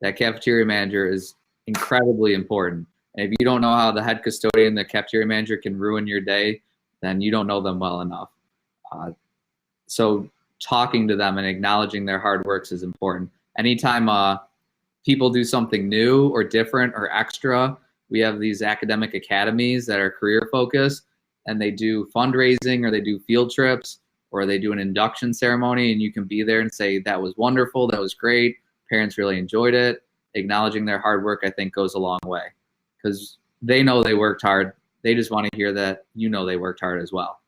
That cafeteria manager is incredibly important. And if you don't know how the head custodian, the cafeteria manager can ruin your day, then you don't know them well enough. So talking to them and acknowledging their hard works is important. Anytime people do something new or different or extra, we have these academic academies that are career focused, and they do fundraising or they do field trips or they do an induction ceremony, and you can be there and say, that was wonderful, that was great, parents really enjoyed it. Acknowledging their hard work, I think, goes a long way, because they know they worked hard. They just want to hear that you know they worked hard as well.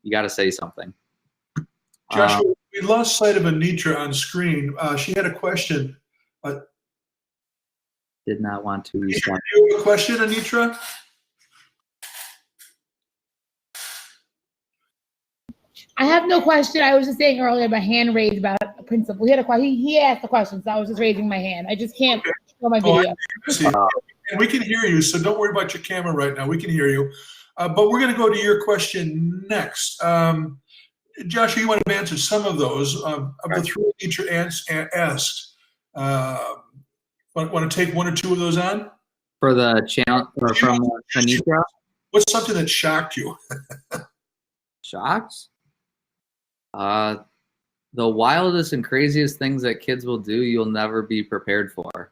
You got to say something. Joshua, we lost sight of Anitra on screen. She had a question. Did not want to respond. You have a question, Anitra? I have no question. I was just saying earlier about hand raised about a principal. He had a question. He asked the question, so I was just raising my hand. I just can't show my video. And we can hear you, so don't worry about your camera right now. We can hear you. But we're going to go to your question next. Joshua, you want to answer some of those. Of the three teacher asked, want to take one or two of those on? For the channel, or from Anitra? What's something that shocked you? Shocked? The wildest and craziest things that kids will do, you'll never be prepared for.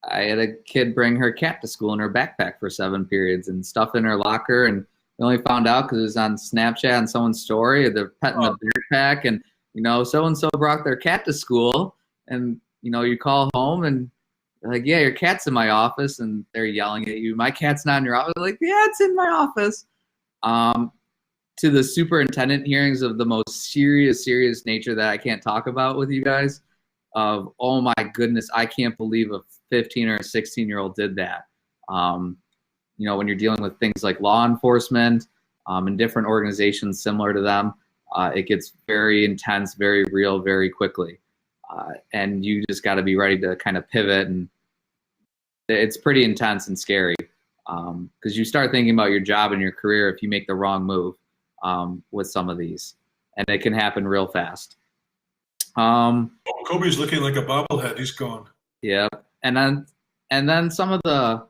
I had a kid bring her cat to school in her backpack for 7 periods and stuff in her locker, and we only found out because it was on Snapchat on someone's story. They're petting the backpack, and so-and-so brought their cat to school, and you call home and they're like, yeah, your cat's in my office, and they're yelling at you, my cat's not in your office. Like, yeah, it's in my office. To the superintendent hearings of the most serious nature that I can't talk about with you guys, of, oh my goodness, I can't believe a 15 or a 16-year-old did that. When you're dealing with things like law enforcement and different organizations similar to them, it gets very intense, very real, very quickly. And you just got to be ready to kind of pivot, and it's pretty intense and scary, because you start thinking about your job and your career if you make the wrong move with some of these, and it can happen real fast. Kobe's looking like a bobblehead. He's gone. Yeah, and then some of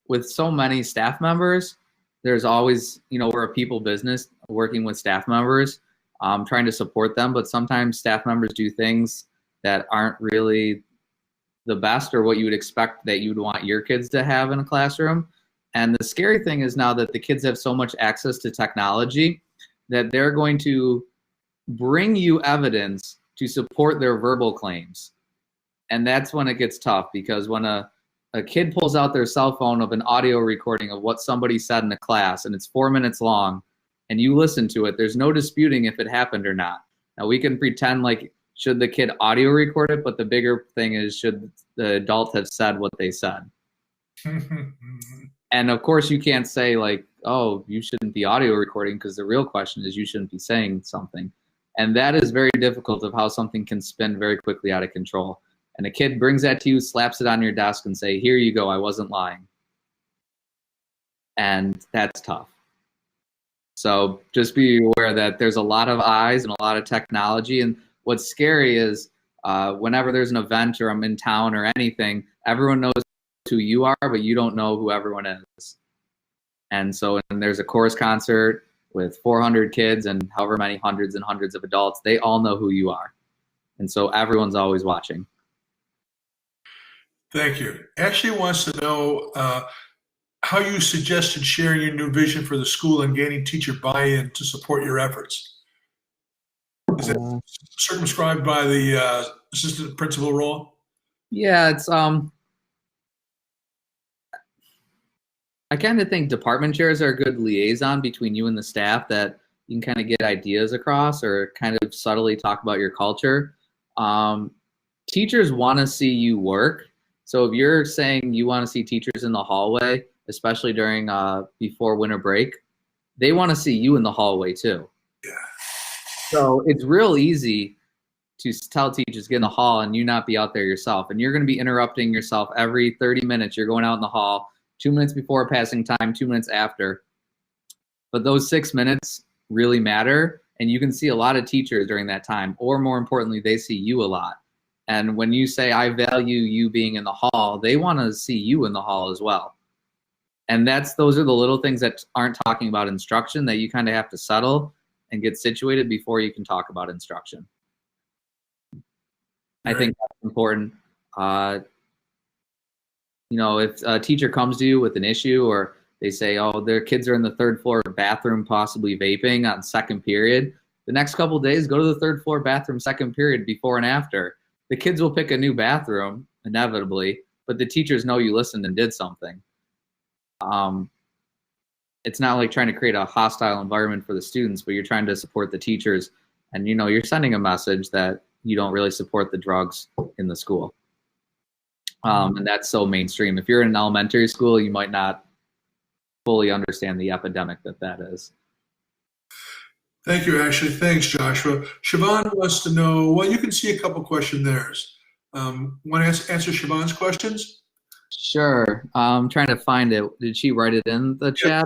with so many staff members, there's always, we're a people business working with staff members, trying to support them, but sometimes staff members do things that aren't really the best or what you would expect that you'd want your kids to have in a classroom. And the scary thing is now that the kids have so much access to technology that they're going to bring you evidence to support their verbal claims. And that's when it gets tough, because when a kid pulls out their cell phone of an audio recording of what somebody said in a class, and it's 4 minutes long, and you listen to it, there's no disputing if it happened or not. Now, we can pretend like, should the kid audio record it, but the bigger thing is, should the adult have said what they said? And of course, you can't say like, oh, you shouldn't be audio recording, because the real question is you shouldn't be saying something. And that is very difficult, of how something can spin very quickly out of control. And a kid brings that to you, slaps it on your desk and say, here you go, I wasn't lying. And that's tough. So just be aware that there's a lot of eyes and a lot of technology. And what's scary is whenever there's an event or I'm in town or anything, everyone knows who you are, but you don't know who everyone is. And so when there's a chorus concert with 400 kids and however many hundreds and hundreds of adults, they all know who you are. And so everyone's always watching. Thank you. Ashley wants to know how you suggested sharing your new vision for the school and gaining teacher buy-in to support your efforts. Is it circumscribed by the assistant principal role? Yeah, it's I kind of think department chairs are a good liaison between you and the staff, that you can kind of get ideas across or kind of subtly talk about your culture. Teachers want to see you work. So if you're saying you want to see teachers in the hallway, especially during before winter break, they want to see you in the hallway too. Yeah. So it's real easy to tell teachers get in the hall and you not be out there yourself. And you're going to be interrupting yourself every 30 minutes. You're going out in the hall 2 minutes before passing time, 2 minutes after. But those 6 minutes really matter. And you can see a lot of teachers during that time, or more importantly, they see you a lot. And when you say, I value you being in the hall, they want to see you in the hall as well. And those are the little things that aren't talking about instruction that you kind of have to settle and get situated before you can talk about instruction. I think that's important. If a teacher comes to you with an issue, or they say, oh, their kids are in the third floor bathroom, possibly vaping on second period, the next couple of days, go to the third floor bathroom, second period, before and after. The kids will pick a new bathroom, inevitably, but the teachers know you listened and did something. It's not like trying to create a hostile environment for the students, but you're trying to support the teachers. And, you're sending a message that you don't really support the drugs in the school. And that's so mainstream. If you're in an elementary school, you might not fully understand the epidemic that is. Thank you, Ashley. Thanks, Joshua. Siobhan wants to know, well, you can see a couple questionnaires. Want to answer Siobhan's questions? Sure. I'm trying to find it. Did she write it in the chat?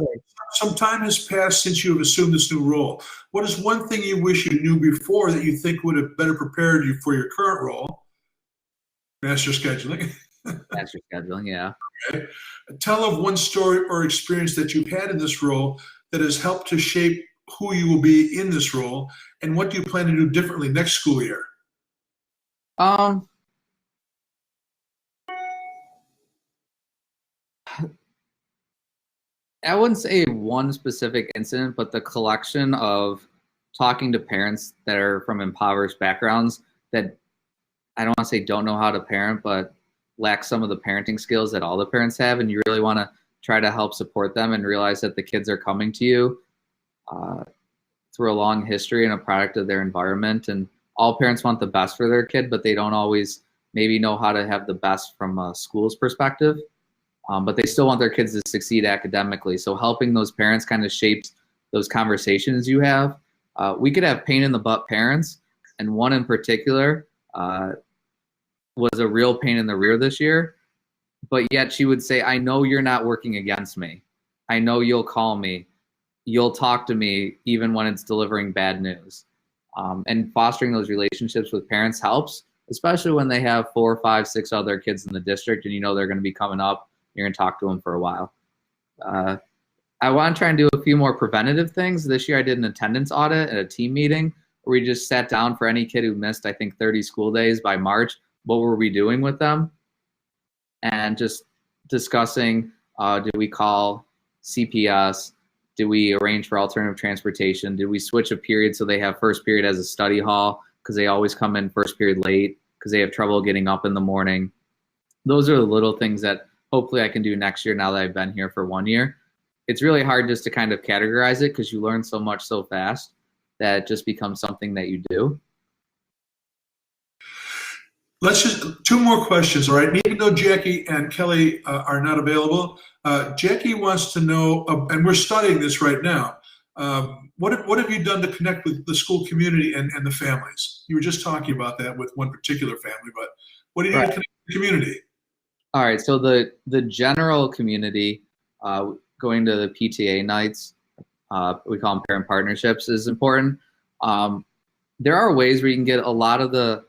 Some time has passed since you have assumed this new role. What is one thing you wish you knew before that you think would have better prepared you for your current role? Master scheduling. Master scheduling, yeah. Okay. Tell of one story or experience that you've had in this role that has helped to shape who you will be in this role, and what do you plan to do differently next school year? I wouldn't say one specific incident, but the collection of talking to parents that are from impoverished backgrounds that, I don't want to say don't know how to parent, but lack some of the parenting skills that all the parents have. And you really want to try to help support them and realize that the kids are coming to you through a long history and a product of their environment. And all parents want the best for their kid, but they don't always maybe know how to have the best from a school's perspective. But they still want their kids to succeed academically. So helping those parents kind of shapes those conversations you have. We could have pain in the butt parents, and one in particular was a real pain in the rear this year. But yet she would say, I know you're not working against me. I know you'll call me. You'll talk to me even when it's delivering bad news. And fostering those relationships with parents helps, especially when they have 4, 5, 6 other kids in the district and they're going to be coming up. You're going to talk to them for a while. I want to try and do a few more preventative things. This year I did an attendance audit at a team meeting where we just sat down for any kid who missed, I think, 30 school days by March. What were we doing with them? And just discussing, did we call CPS? Did we arrange for alternative transportation? Did we switch a period so they have first period as a study hall because they always come in first period late because they have trouble getting up in the morning? Those are the little things that hopefully I can do next year now that I've been here for 1 year. It's really hard just to kind of categorize it because you learn so much so fast that it just becomes something that you do. Let's just, 2 more questions, all right? And even though Jackie and Kelly are not available, Jackie wants to know, and we're studying this right now, what have you done to connect with the school community and the families? You were just talking about that with one particular family, but what do you do to connect with the community? All right, so the general community, going to the PTA nights, we call them parent partnerships, is important. There are ways where you can get a lot of the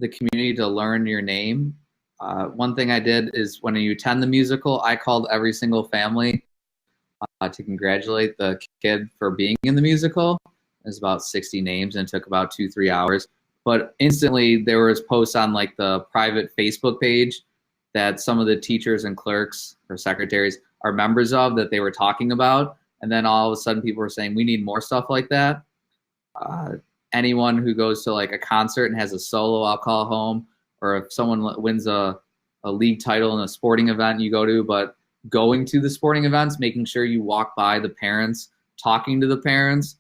community to learn your name. One thing I did is when you attend the musical, I called every single family to congratulate the kid for being in the musical. There's about 60 names and it took about 2-3 hours. But instantly there was posts on like the private Facebook page that some of the teachers and clerks or secretaries are members of that they were talking about. And then all of a sudden people were saying, we need more stuff like that. Anyone who goes to like a concert and has a solo, I'll call home, or if someone wins a league title in a sporting event you go to, but going to the sporting events, making sure you walk by the parents, talking to the parents,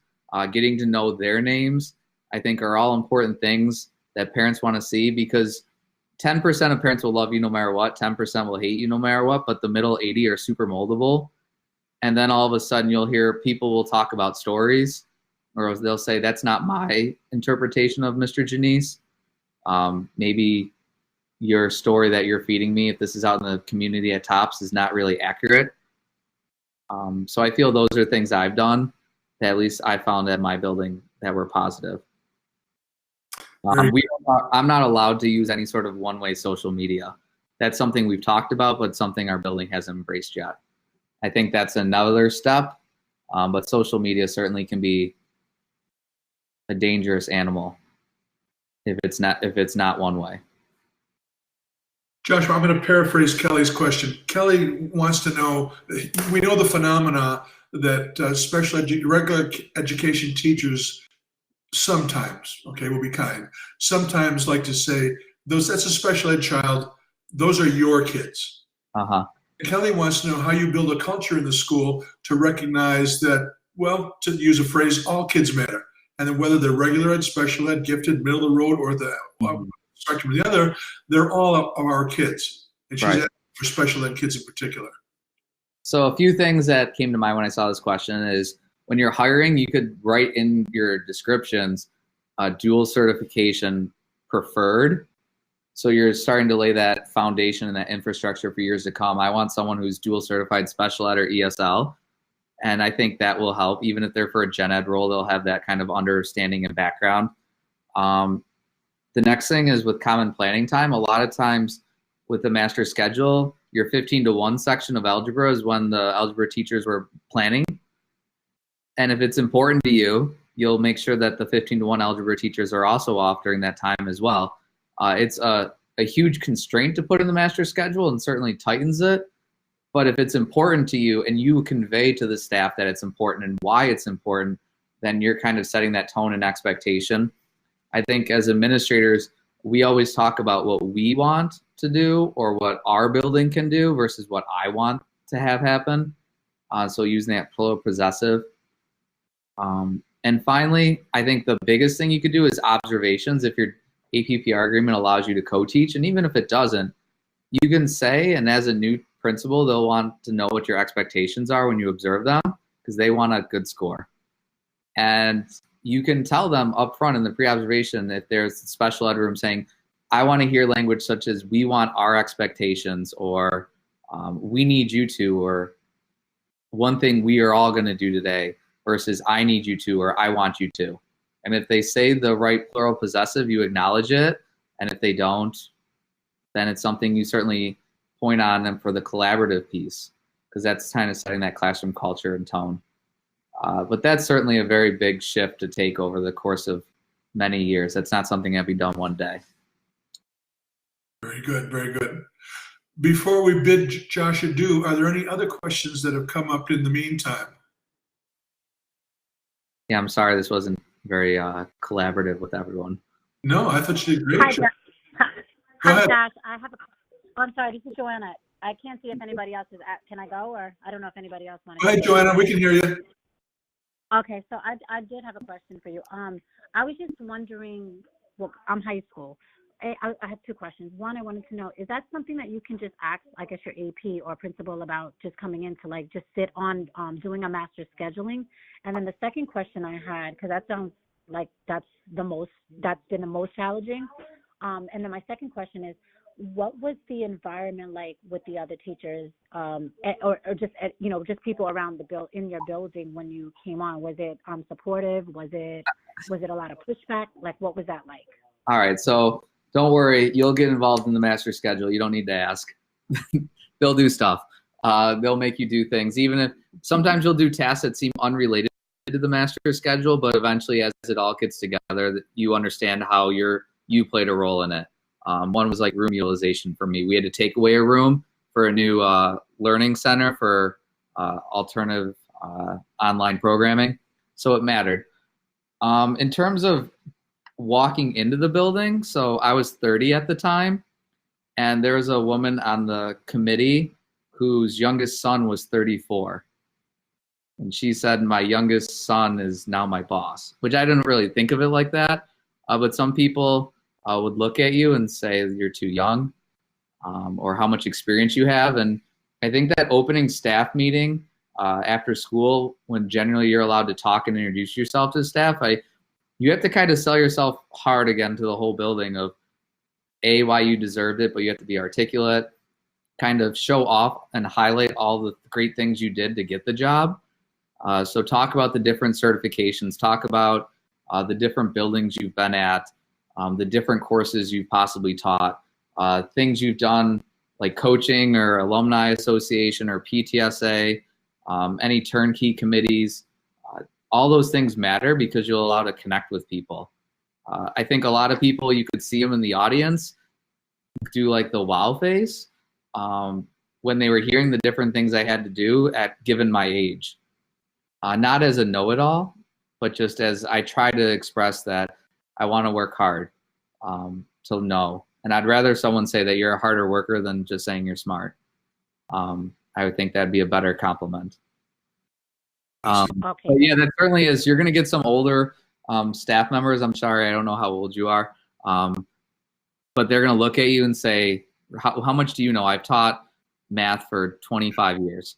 getting to know their names, I think are all important things that parents want to see, because 10% of parents will love you no matter what, 10% will hate you no matter what, but the middle 80 are super moldable. And then all of a sudden you'll hear people will talk about stories, or they'll say, that's not my interpretation of Mr. Janese. Maybe your story that you're feeding me, if this is out in the community at Tops, is not really accurate. So I feel those are things I've done that at least I found at my building that were positive. I'm not allowed to use any sort of one-way social media. That's something we've talked about, but something our building hasn't embraced yet. I think that's another step, but social media certainly can be a dangerous animal if it's not one way. Joshua, I'm going to paraphrase Kelly's question. Kelly wants to know, we know the phenomena that regular education teachers sometimes, okay, we'll be kind, sometimes like to say, that's a special ed child, those are your kids. Uh-huh. Kelly wants to know how you build a culture in the school to recognize that, well, to use a phrase, all kids matter. And then whether they're regular ed, special ed, gifted, middle of the road, or the spectrum of the other, they're all of our kids. And she's asking for special ed kids in particular. So a few things that came to mind when I saw this question is, when you're hiring, you could write in your descriptions, dual certification preferred. So you're starting to lay that foundation and that infrastructure for years to come. I want someone who's dual certified special ed or ESL. And I think that will help. Even if they're for a gen ed role, they'll have that kind of understanding and background. The next thing is with common planning time. A lot of times with the master schedule, your 15-to-1 section of algebra is when the algebra teachers were planning. And if it's important to you, you'll make sure that the 15-to-1 algebra teachers are also off during that time as well. It's a huge constraint to put in the master schedule and certainly tightens it. But if it's important to you and you convey to the staff that it's important and why it's important, then you're kind of setting that tone and expectation. I think as administrators, we always talk about what we want to do or what our building can do versus what I want to have happen. So using that plural possessive. And finally, I think the biggest thing you could do is observations. If your APPR agreement allows you to co-teach, and even if it doesn't, you can say, and as a new principal, they'll want to know what your expectations are when you observe them, because they want a good score. And you can tell them up front in the pre-observation, if there's a special ed room, saying, I want to hear language such as, we want our expectations, or we need you to, or one thing we are all going to do today, versus I need you to, or I want you to. And if they say the right plural possessive, you acknowledge it. And if they don't, then it's something you certainly point on them for the collaborative piece, because that's kind of setting that classroom culture and tone. But that's certainly a very big shift to take over the course of many years. That's not something that be done one day. Very good, very good. Before we bid Josh adieu, are there any other questions that have come up in the meantime? Yeah, I'm sorry this wasn't very collaborative with everyone. No, I thought you did great. Hi, Go Hi, ahead. Josh. I have a. Oh, I'm sorry. This is Joanna. I can't see if anybody else is at. Can I go, or I don't know if anybody else wants to. Go ahead, Joanna. We can hear you. Okay, so I did have a question for you. I was just wondering. Well, I'm high school. I have two questions. One, I wanted to know, is that something that you can just ask, I guess, your AP or principal about just coming in to like just sit on doing a master scheduling? And then the second question I had, because that sounds like that's been the most challenging. And then my second question is, what was the environment like with the other teachers, or just people around in your building when you came on? Was it supportive? Was it a lot of pushback? Like, what was that like? All right, so don't worry, you'll get involved in the master schedule. You don't need to ask. They'll do stuff. They'll make you do things, even if sometimes you'll do tasks that seem unrelated to the master schedule, but eventually as it all gets together, you understand how you played a role in it. One was like room utilization for me. We had to take away a room for a new learning center for alternative online programming, so it mattered. In terms of walking into the building, so I was 30 at the time, and there was a woman on the committee whose youngest son was 34. And she said, my youngest son is now my boss, which I didn't really think of it like that. But some people would look at you and say you're too young, or how much experience you have. And I think that opening staff meeting after school, when generally you're allowed to talk and introduce yourself to staff, you have to kind of sell yourself hard again to the whole building of why you deserved it, but you have to be articulate, kind of show off and highlight all the great things you did to get the job. So talk about the different certifications, talk about the different buildings you've been at, the different courses you've possibly taught, things you've done like coaching or alumni association or PTSA, any turnkey committees. All those things matter because you'll allow to connect with people. I think a lot of people, you could see them in the audience do like the wow face when they were hearing the different things I had to do at given my age. Not as a know-it-all, but just as I try to express that I want to work hard. So no. And I'd rather someone say that you're a harder worker than just saying you're smart. I would think that'd be a better compliment. Okay. But yeah, that certainly is. You're going to get some older staff members. I'm sorry, I don't know how old you are. But they're going to look at you and say, how much do you know? I've taught math for 25 years.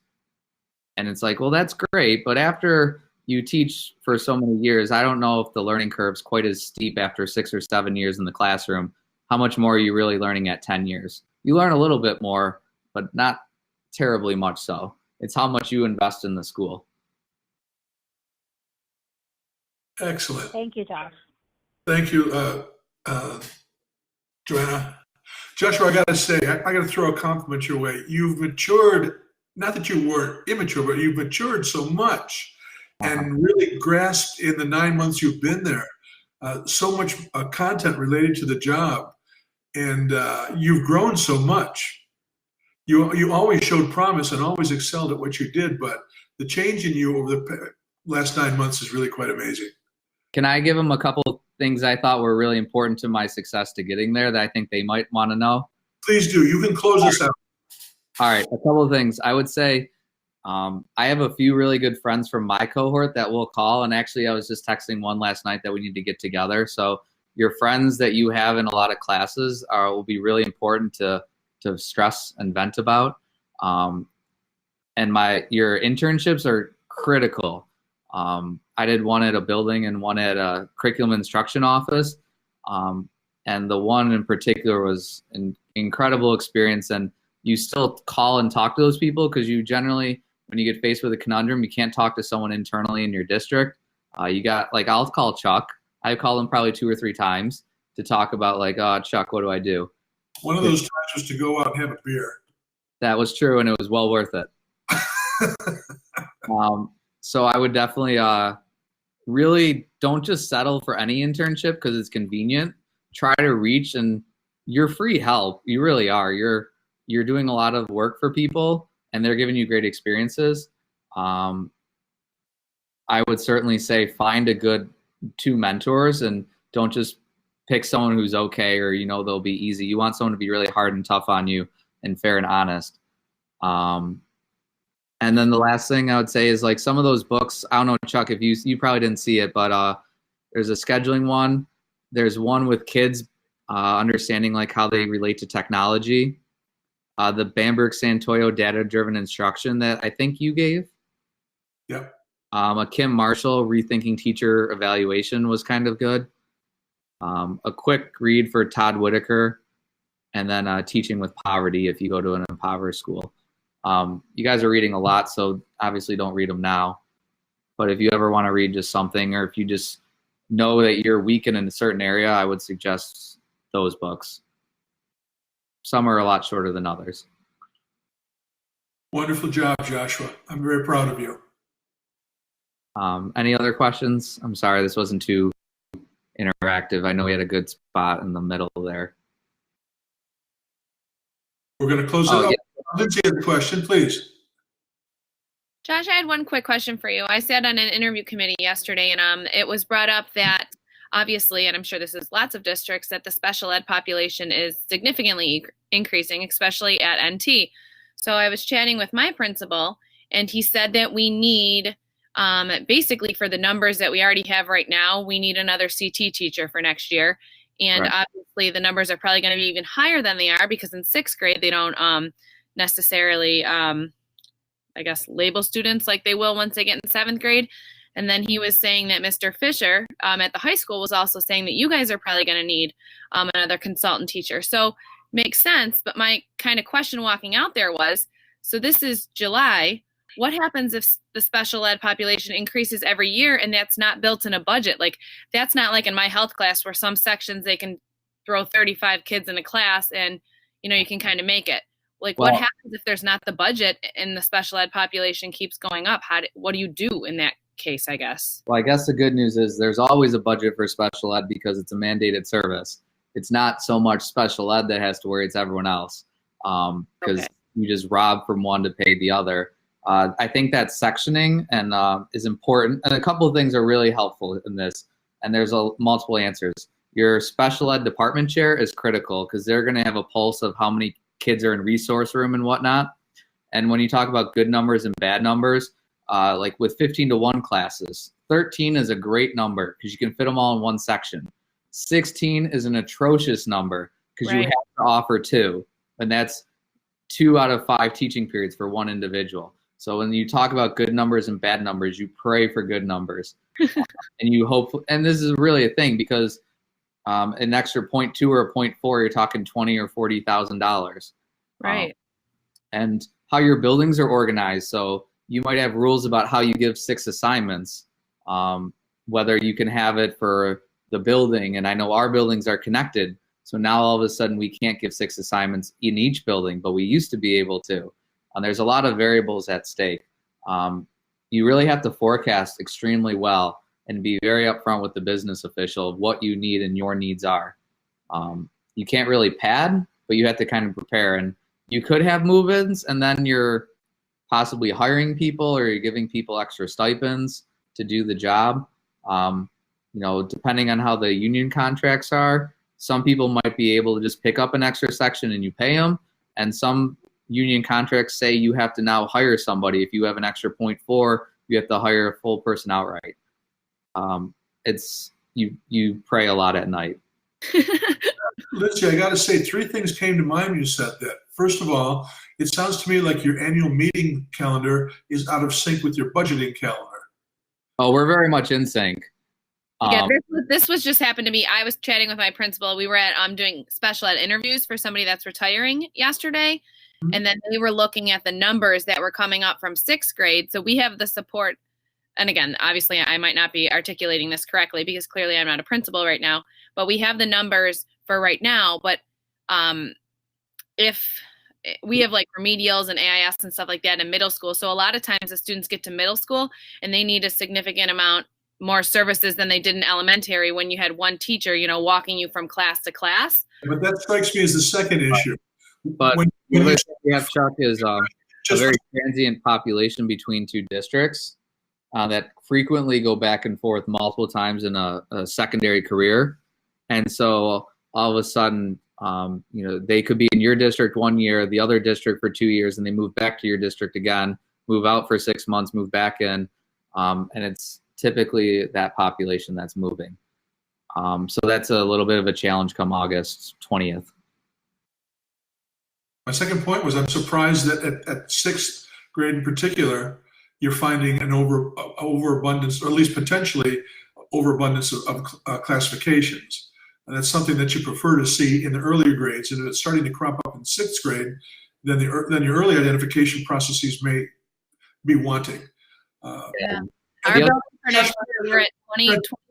And it's like, well, that's great. But after you teach for so many years, I don't know if the learning curve's quite as steep after 6 or 7 years in the classroom. How much more are you really learning at 10 years? You learn a little bit more, but not terribly much so. It's how much you invest in the school. Excellent. Thank you, Josh. Thank you, Joanna. Joshua, I got to say, I got to throw a compliment your way. You've matured, not that you weren't immature, but you've matured so much and really grasped in the 9 months you've been there so much content related to the job. And you've grown so much. You always showed promise and always excelled at what you did, but the change in you over the last 9 months is really quite amazing. Can I give them a couple things I thought were really important to my success to getting there that I think they might want to know? Please do. You can close this out. All right, a couple of things. I would say I have a few really good friends from my cohort that will call, and actually I was just texting one last night that we need to get together. So your friends that you have in a lot of classes will be really important to stress and vent about. And your internships are critical. I did one at a building and one at a curriculum instruction office. And the one in particular was an incredible experience. And you still call and talk to those people because you generally, when you get faced with a conundrum, you can't talk to someone internally in your district. I'll call Chuck. I call him probably 2 or 3 times to talk about Chuck, what do I do? One of those times was to go out and have a beer. That was true, and it was well worth it. So I would definitely really don't just settle for any internship because it's convenient. Try to reach, and you're free help. You really are. You're doing a lot of work for people, and they're giving you great experiences. I would certainly say find a good 2 mentors, and don't just pick someone who's okay or they'll be easy. You want someone to be really hard and tough on you and fair and honest. And then the last thing I would say is some of those books, I don't know, Chuck, if you probably didn't see it, but there's a scheduling one. There's one with kids understanding how they relate to technology. The Bamberg-Santoyo data-driven instruction that I think you gave. Yep. A Kim Marshall rethinking teacher evaluation was kind of good. A quick read for Todd Whitaker, and then Teaching with Poverty if you go to an impoverished school. You guys are reading a lot, so obviously don't read them now. But if you ever want to read just something, or if you just know that you're weak in a certain area, I would suggest those books. Some are a lot shorter than others. Wonderful job, Joshua. I'm very proud of you. Any other questions? I'm sorry, this wasn't too interactive. I know we had a good spot in the middle there. We're going to close it up. Yeah. Lindsay has a question, please. Josh, I had one quick question for you. I sat on an interview committee yesterday, and it was brought up that obviously, and I'm sure this is lots of districts, that the special ed population is significantly increasing, especially at NT. So I was chatting with my principal, and he said that we need, basically for the numbers that we already have right now, we need another CT teacher for next year. And Right. obviously the numbers are probably going to be even higher than they are because in 6th grade, they don't necessarily, I guess, label students like they will once they get in 7th grade. And then he was saying that Mr. Fisher at the high school was also saying that you guys are probably going to need another consultant teacher. So makes sense. But my kind of question walking out there was, so this is July. What happens if the special ed population increases every year and that's not built in a budget? Like, that's not like in my health class where some sections they can throw 35 kids in a class and, you know, you can kind of make it. Like, what happens if there's not the budget and the special ed population keeps going up? What do you do in that case, I guess? Well, I guess the good news is there's always a budget for special ed because it's a mandated service. It's not so much special ed that has to worry, it's everyone else. Because you just rob from one to pay the other. I think that sectioning and is important. And a couple of things are really helpful in this. And there's multiple answers. Your special ed department chair is critical because they're going to have a pulse of how many kids are in resource room and whatnot. And when you talk about good numbers and bad numbers, like with 15-to-1 classes, 13 is a great number because you can fit them all in one section. 16 is an atrocious number because you have to offer 2, and that's 2 out of 5 teaching periods for one individual. So when you talk about good numbers and bad numbers, you pray for good numbers, and you hope. And this is really a thing because an extra 0.2 or a 0.4, you're talking $20,000 or $40,000. Right. And how your buildings are organized. So you might have rules about how you give 6 assignments, whether you can have it for the building. And I know our buildings are connected. So now all of a sudden we can't give 6 assignments in each building, but we used to be able to. There's a lot of variables at stake. You really have to forecast extremely well and be very upfront with the business official of what you need and your needs are. You can't really pad, but you have to kind of prepare. And you could have move-ins, and then you're possibly hiring people or you're giving people extra stipends to do the job. You know, depending on how the union contracts are, some people might be able to just pick up an extra section and you pay them. And some union contracts say you have to now hire somebody. If you have an extra 0.4, you have to hire a full person outright. It's you pray a lot at night. Lindsay, I got to say, 3 things came to mind when you said that. First of all, it sounds to me like your annual meeting calendar is out of sync with your budgeting calendar. Oh, we're very much in sync. Yeah, this was just happened to me. I was chatting with my principal. We were at doing special ed interviews for somebody that's retiring yesterday. Mm-hmm. And then we were looking at the numbers that were coming up from 6th grade. So we have the support. And again, obviously, I might not be articulating this correctly because clearly I'm not a principal right now. But we have the numbers for right now. But if we have like remedials and AIS and stuff like that in middle school. So a lot of times the students get to middle school and they need a significant amount more services than they did in elementary when you had one teacher, you know, walking you from class to class. But that strikes me as the second issue. But what we have, Chuck, is a very transient population between 2 districts that frequently go back and forth multiple times in a secondary career. And so all of a sudden, you know, they could be in your district 1 year, the other district for 2 years, and they move back to your district again, move out for 6 months, move back in. And it's typically that population that's moving. So that's a little bit of a challenge come August 20th. My second point was I'm surprised that at 6th grade in particular, you're finding an overabundance, or at least potentially overabundance of classifications. And that's something that you prefer to see in the earlier grades. And if it's starting to crop up in 6th grade, then your early identification processes may be wanting. Yeah. Our building for next year, we're at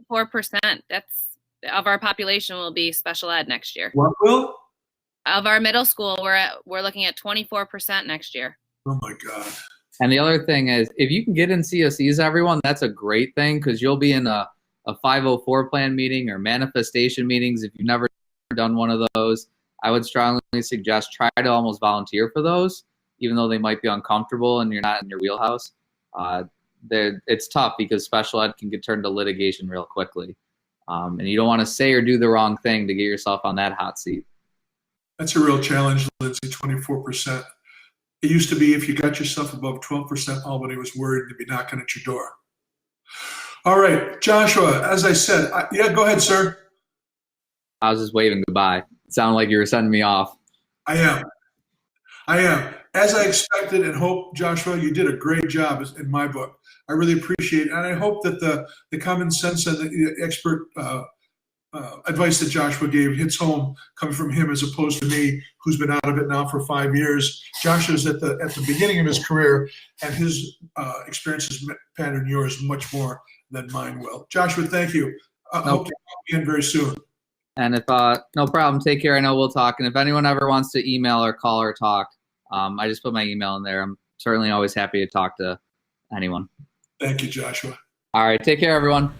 24%. That's of our population will be special ed next year. What will? Of our middle school, we're looking at 24% next year. Oh my God. And the other thing is, if you can get in CSEs, everyone, that's a great thing because you'll be in a 504 plan meeting or manifestation meetings. If you've never done one of those, I would strongly suggest try to almost volunteer for those, even though they might be uncomfortable and you're not in your wheelhouse. It's tough because special ed can get turned to litigation real quickly. And you don't want to say or do the wrong thing to get yourself on that hot seat. That's a real challenge, Lindsay, 24%. It used to be if you got yourself above 12%, Albany was worried to be knocking at your door. All right, Joshua, as I said, yeah, go ahead, sir. I was just waving goodbye. It sounded like you were sending me off. I am. As I expected and hoped, Joshua, you did a great job in my book. I really appreciate it. And I hope that the common sense and the expert advice that Joshua gave hits home coming from him as opposed to me, who's been out of it now for 5 years. Joshua's at the beginning of his career, and his experiences pattern yours much more than mine will. Joshua, thank you. Hope to talk again very soon. And if no problem, take care. I know we'll talk. And if anyone ever wants to email or call or talk, I just put my email in there. I'm certainly always happy to talk to anyone. Thank you, Joshua. All right, take care, everyone.